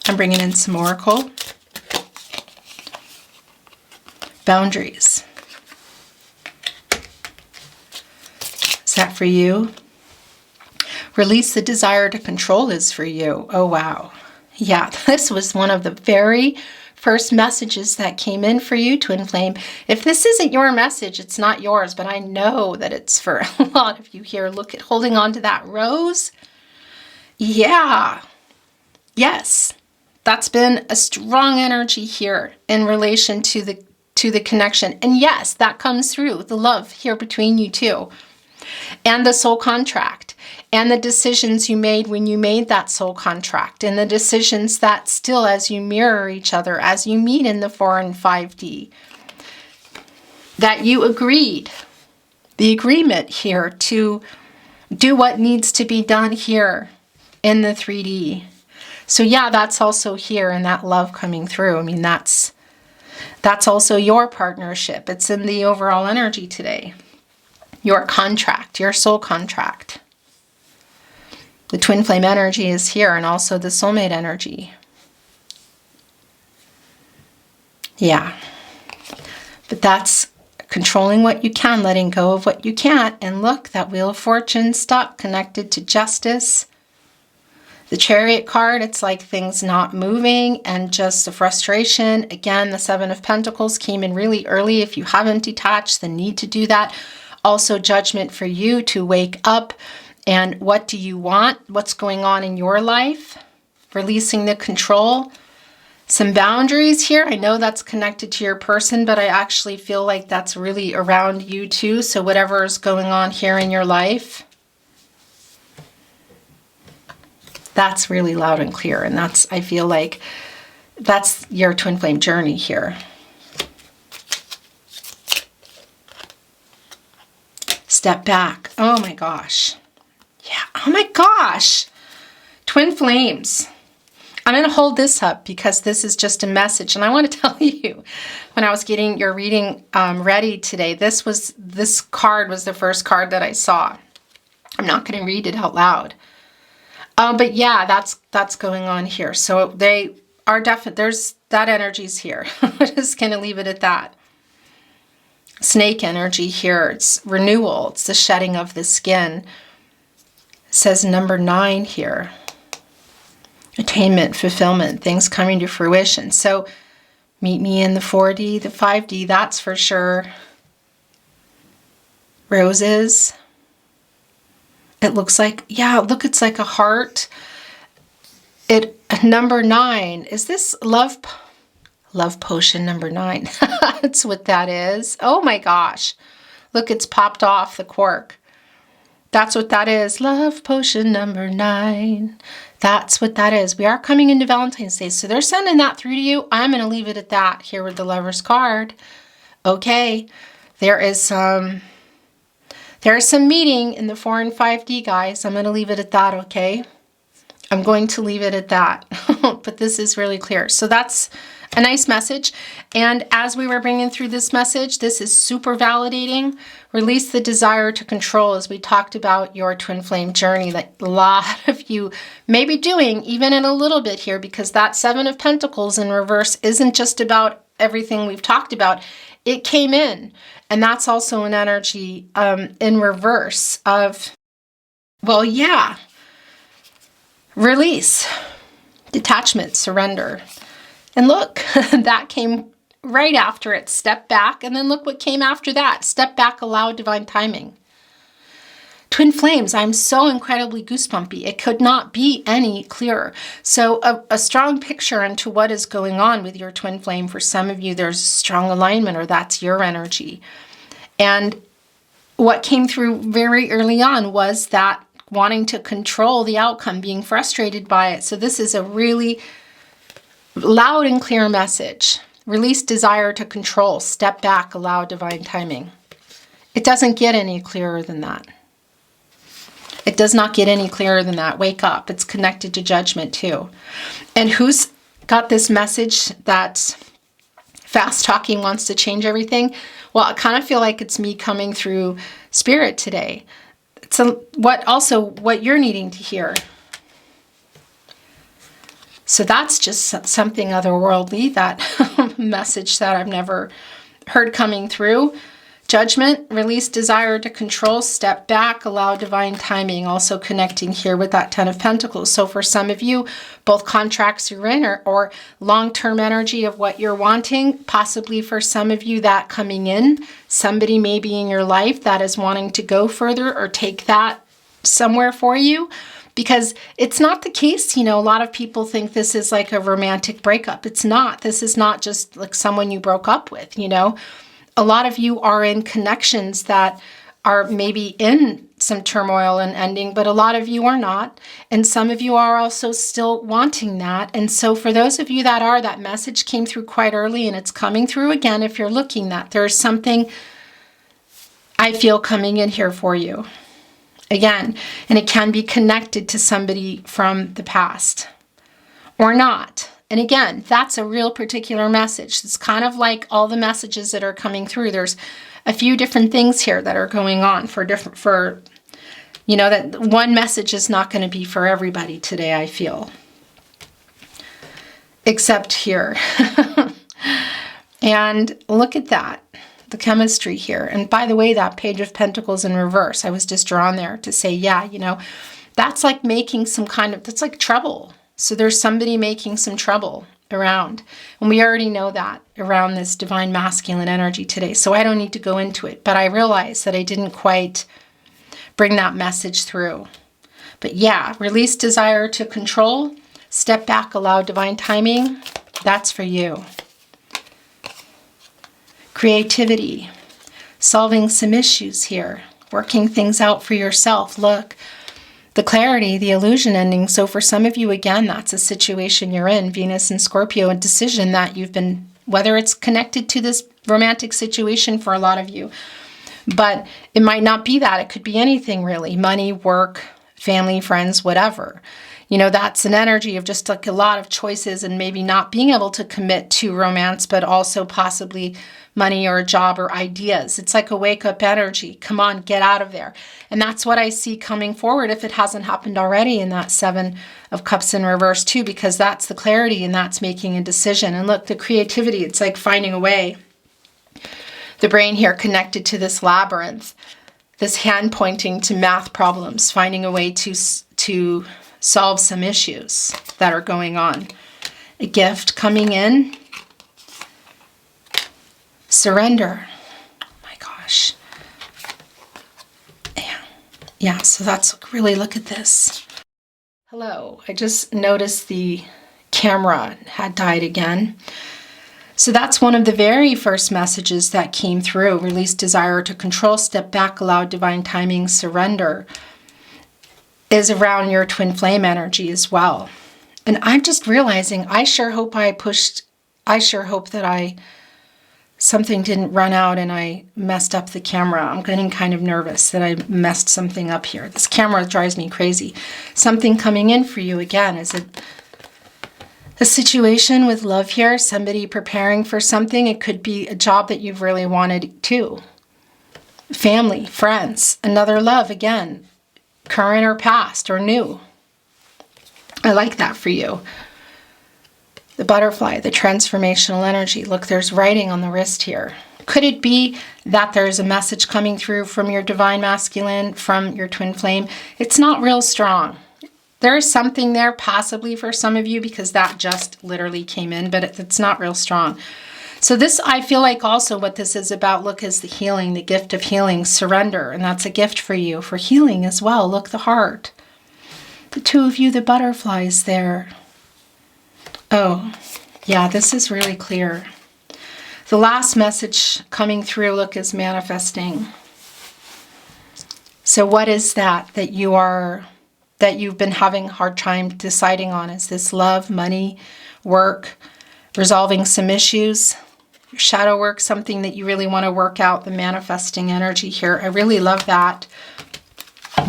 I'm bringing in some oracle. Boundaries. Is that for you? Release the desire to control is for you. Oh, wow. Yeah, this was one of the very first messages that came in for you, Twin Flame. If this isn't your message, it's not yours, but I know that it's for a lot of you here. Look at holding on to that rose. Yeah. Yes. That's been a strong energy here in relation to the connection. And yes, that comes through the love here between you two. And the soul contract. And the decisions you made when you made that soul contract. And the decisions that still, as you mirror each other, as you meet in the 4 and 5D, that you agreed. The agreement here to do what needs to be done here in the 3D. So yeah, that's also here, and that love coming through. I mean, that's also your partnership. It's in the overall energy today. Your contract, your soul contract. The twin flame energy is here, and also the soulmate energy. Yeah. But that's controlling what you can, letting go of what you can't. And look, that Wheel of Fortune stuck, connected to justice. The Chariot card, it's like things not moving and just a frustration. Again, the 7 of Pentacles came in really early. If you haven't detached, then need to do that. Also, judgment for you to wake up. And what do you want? What's going on in your life? Releasing the control. Some boundaries here. I know that's connected to your person, but I actually feel like that's really around you too. So whatever is going on here in your life, that's really loud and clear. And that's, I feel like, that's your twin flame journey here. Step back. Oh my gosh. Yeah, oh my gosh. Twin flames. I'm going to hold this up because this is just a message. And I want to tell you, when I was getting your reading ready today, this card was the first card that I saw. I'm not going to read it out loud. But yeah, that's going on here. So they are definite. There's that energy's here. I'm just going to leave it at that. Snake energy here. It's renewal. It's the shedding of the skin. It says number 9 here. Attainment, fulfillment, things coming to fruition. So meet me in the 4D, the 5D, that's for sure. Roses. It looks like, yeah, look, it's like a heart. Number 9, is this love potion number 9? That's what that is. Oh my gosh. Look, it's popped off the cork. That's what that is. Love potion number 9. That's what that is. We are coming into Valentine's Day. So they're sending that through to you. I'm going to leave it at that here with the Lover's card. Okay. There is some meeting in the 4 and 5D, guys. I'm going to leave it at that, okay? I'm going to leave it at that. But this is really clear. So that's a nice message. And as we were bringing through this message, this is super validating. Release the desire to control, as we talked about your twin flame journey that a lot of you may be doing, even in a little bit here, because that Seven of Pentacles in reverse isn't just about everything we've talked about. It came in, and that's also an energy in reverse of, well, yeah, release, detachment, surrender. And look, that came right after it. Step back, and then look what came after that. Step back, allow divine timing. Twin flames, I'm so incredibly goosebumpy. It could not be any clearer. So a strong picture into what is going on with your twin flame. For some of you, there's strong alignment, or that's your energy. And what came through very early on was that wanting to control the outcome, being frustrated by it. So this is a really loud and clear message. Release desire to control. Step back, allow divine timing. It doesn't get any clearer than that. It does not get any clearer than that. Wake up. It's connected to judgment too. And who's got this message that fast talking wants to change everything? Well, I kind of feel like it's me coming through spirit today. So what you're needing to hear. So that's just something otherworldly, that message that I've never heard coming through. Judgment, release desire to control, step back, allow divine timing, also connecting here with that Ten of Pentacles. So for some of you, both contracts you're in or long-term energy of what you're wanting, possibly for some of you that coming in, somebody maybe in your life that is wanting to go further or take that somewhere for you. Because it's not the case, you know, a lot of people think this is like a romantic breakup. It's not. This is not just like someone you broke up with, you know. A lot of you are in connections that are maybe in some turmoil and ending, but a lot of you are not. And some of you are also still wanting that. And so for those of you that are, that message came through quite early, and it's coming through again if you're looking, that there's something I feel coming in here for you. Again, and it can be connected to somebody from the past or not. And again, that's a real particular message. It's kind of like all the messages that are coming through. There's a few different things here that are going on you know, that one message is not going to be for everybody today, I feel. Except here. And look at that. The chemistry here. And by the way, that Page of Pentacles in reverse, I was just drawn there to say, yeah, you know, that's like making some kind of, that's like trouble. So there's somebody making some trouble around. And we already know that around this divine masculine energy today. So I don't need to go into it. But I realized that I didn't quite bring that message through. But yeah, release desire to control, step back, allow divine timing. That's for you. Creativity, solving some issues here, working things out for yourself. Look, the clarity, the illusion ending. So for some of you, again, that's a situation you're in, Venus and Scorpio, a decision that you've been, whether it's connected to this romantic situation for a lot of you, but it might not be that. It could be anything really, money, work, family, friends, whatever. You know, that's an energy of just like a lot of choices and maybe not being able to commit to romance, but also possibly money or a job or ideas. It's like a wake-up energy. Come on, get out of there. And that's what I see coming forward if it hasn't happened already in that Seven of Cups in reverse too, because that's the clarity and that's making a decision. And look, the creativity, it's like finding a way. The brain here connected to this labyrinth, this hand pointing to math problems, finding a way to solve some issues that are going on. A gift coming in. Surrender. Oh my gosh. Yeah, so that's really, look at this. Hello, I just noticed the camera had died again. So that's one of the very first messages that came through. Release desire to control, step back, allow divine timing, surrender, is around your twin flame energy as well. And I'm just realizing, I sure hope that something didn't run out and I messed up the camera. I'm getting kind of nervous that I messed something up here. This camera drives me crazy. Something coming in for you again. Is it a situation with love here, somebody preparing for something. It could be a job that you've really wanted too. Family, friends, another love again, current or past or new. I like that for you. The butterfly, the transformational energy. Look, there's writing on the wrist here. Could it be that there's a message coming through from your divine masculine, from your twin flame? It's not real strong. There is something there possibly for some of you because that just literally came in, but it's not real strong. So this, I feel like also what this is about, look, is the healing, the gift of healing, surrender. And that's a gift for you, for healing as well. Look, the heart. The two of you, the butterflies there. Oh, yeah, this is really clear. The last message coming through, look, is manifesting. So what is that you've been having a hard time deciding on? Is this love, money, work, resolving some issues, your shadow work, something that you really want to work out, the manifesting energy here? I really love that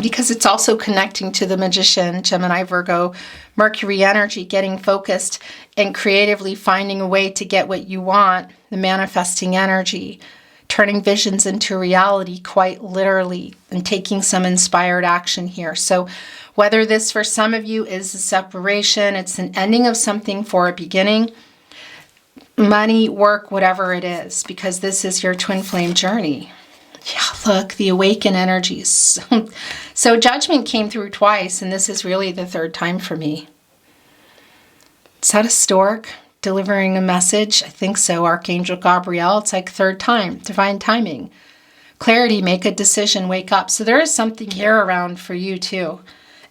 because it's also connecting to the Magician, Gemini, Virgo, Mercury energy, getting focused and creatively finding a way to get what you want, the manifesting energy, turning visions into reality quite literally and taking some inspired action here. So whether this for some of you is a separation, it's an ending of something for a beginning, money, work, whatever it is, because this is your twin flame journey. Yeah, look, the awakened energies. So judgment came through twice, and this is really the third time for me. Is that a stork delivering a message? I think so. Archangel Gabriel. It's like third time. Divine timing. Clarity, make a decision, wake up. So there is something here around for you too.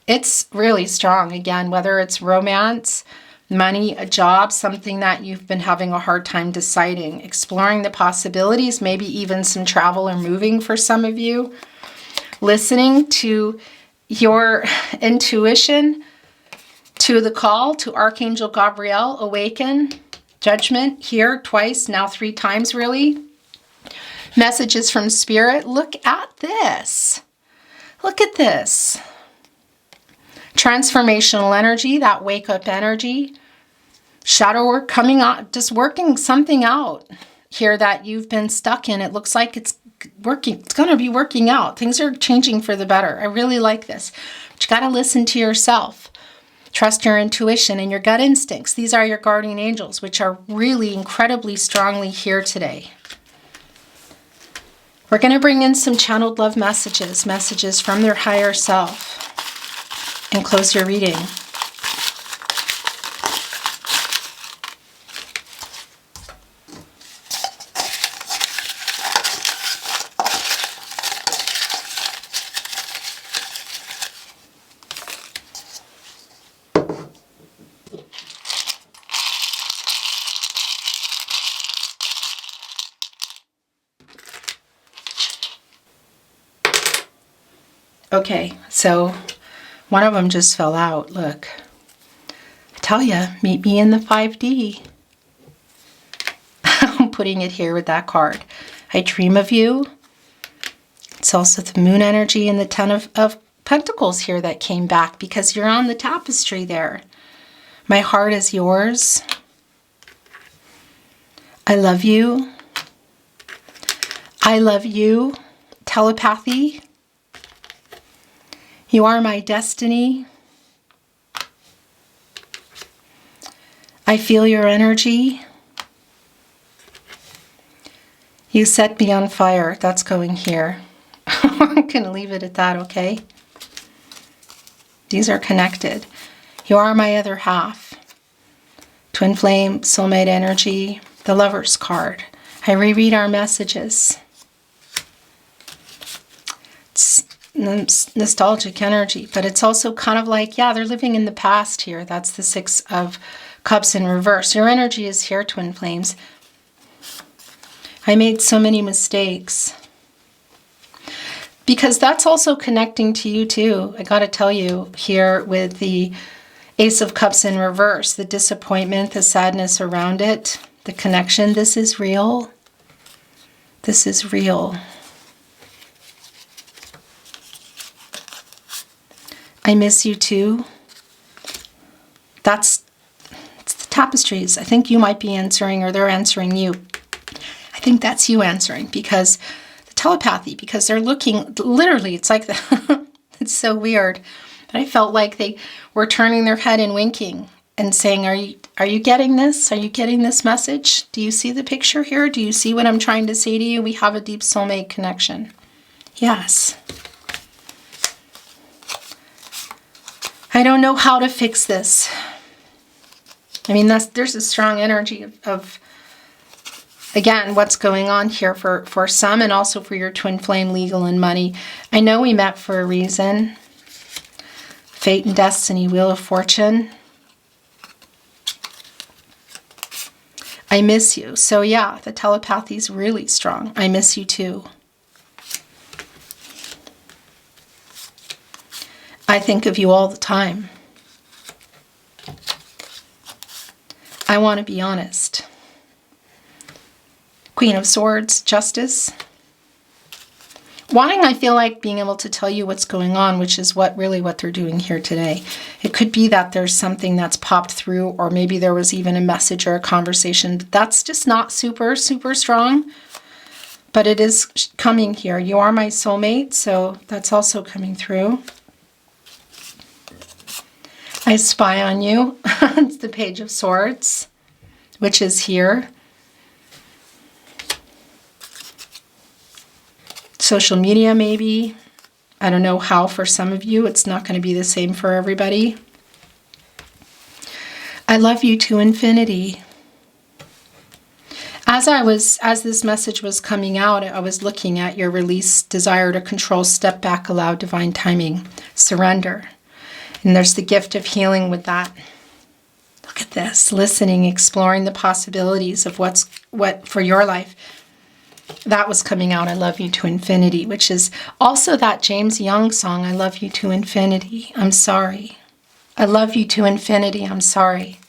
It's really strong. Again, whether it's romance, money, a job, something that you've been having a hard time deciding, exploring the possibilities, maybe even some travel or moving for some of you, listening to your intuition, to the call, to Archangel Gabriel, awaken, judgment here twice, now 3 times really. Messages from Spirit. Look at this. Look at this. Transformational energy, that wake up energy. Shadow work coming out, just working something out here that you've been stuck in. It looks like it's working. It's going to be working out. Things are changing for the better. I really like this. But you got to listen to yourself. Trust your intuition and your gut instincts. These are your guardian angels, which are really incredibly strongly here today. We're going to bring in some channeled love messages, messages from their higher self, and close your reading. Okay, so one of them just fell out. Look, I tell ya, meet me in the 5D. I'm putting it here with that card. I dream of you. It's also the moon energy and the 10 of Pentacles here that came back because you're on the tapestry there. My heart is yours. I love you. I love you. Telepathy. You are my destiny. I feel your energy. You set me on fire. That's going here. I'm going to leave it at that, okay? These are connected. You are my other half. Twin flame, soulmate energy, the Lover's card. I reread our messages. It's nostalgic energy, but it's also kind of like, yeah, they're living in the past here. That's the 6 of Cups in reverse. Your energy is here, twin flames. I made so many mistakes. Because that's also connecting to you too. I got to tell you here with the Ace of Cups in reverse, the disappointment, the sadness around it, the connection. This is real. This is real. I miss you too. It's the Tapestries. I think you might be answering, or they're answering you. I think that's you answering, because the telepathy, because they're looking, literally, it's like the, it's so weird. But I felt like they were turning their head and winking and saying, are you getting this? Are you getting this message? Do you see the picture here? Do you see what I'm trying to say to you? We have a deep soulmate connection. Yes. I don't know how to fix this. I mean, there's a strong energy of again, what's going on here for some, and also for your twin flame, legal and money. I know we met for a reason. Fate and destiny, Wheel of Fortune. I miss you. So yeah, the telepathy is really strong. I miss you too. I think of you all the time. I want to be honest. Queen of Swords, Justice. Wanting, I feel like, being able to tell you what's going on, which is really what they're doing here today. It could be that there's something that's popped through, or maybe there was even a message or a conversation. But that's just not super, super strong. But it is coming here. You are my soulmate, so that's also coming through. I spy on you. It's the Page of Swords, which is here. Social media, maybe. I don't know how for some of you. It's not going to be the same for everybody. I love you to infinity. As this message was coming out, I was looking at your release, desire to control, step back, allow divine timing, surrender. And there's the gift of healing with that. Look at this, listening, exploring the possibilities of what for your life. That was coming out, I love you to infinity, which is also that James Young song, I love you to infinity, I'm sorry. I love you to infinity, I'm sorry.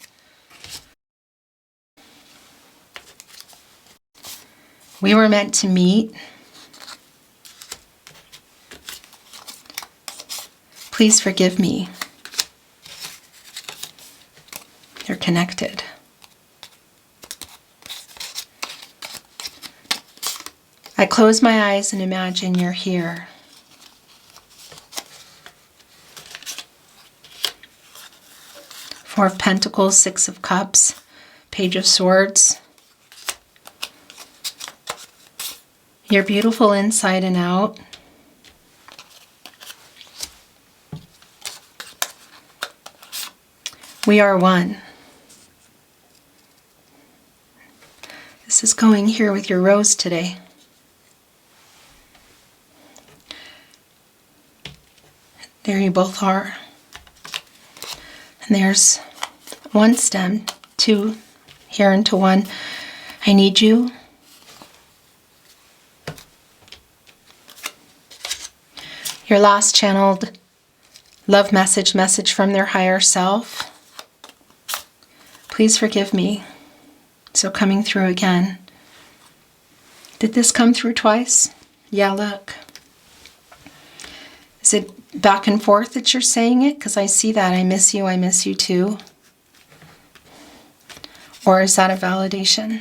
We were meant to meet. Please forgive me. You're connected. I close my eyes and imagine you're here. Four of Pentacles, Six of Cups, Page of Swords. You're beautiful inside and out. We are one. This is going here with your rose today. There you both are. And there's one stem, two here into one. I need you. Your last channeled love message from their higher self. Please forgive me. So coming through again. Did this come through twice? Yeah, look. Is it back and forth that you're saying it? Because I see that. I miss you too. Or is that a validation?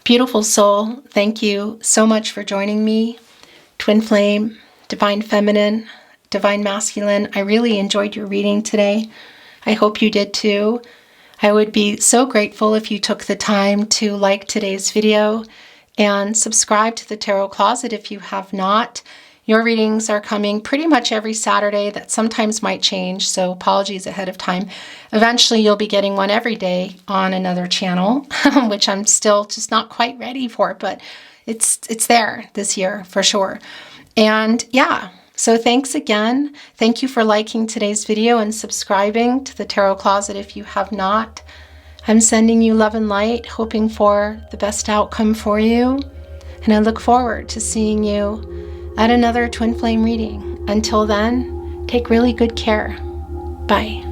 Beautiful soul, thank you so much for joining me. Twin Flame, Divine Feminine, Divine Masculine. I really enjoyed your reading today. I hope you did too. I would be so grateful if you took the time to like today's video and subscribe to the Tarot Closet if you have not. Your readings are coming pretty much every Saturday. That sometimes might change, so apologies ahead of time. Eventually you'll be getting one every day on another channel, which I'm still just not quite ready for, but it's there this year for sure. And yeah, so thanks again. Thank you for liking today's video and subscribing to the Tarot Closet if you have not. I'm sending you love and light, hoping for the best outcome for you. And I look forward to seeing you at another Twin Flame reading. Until then, take really good care. Bye.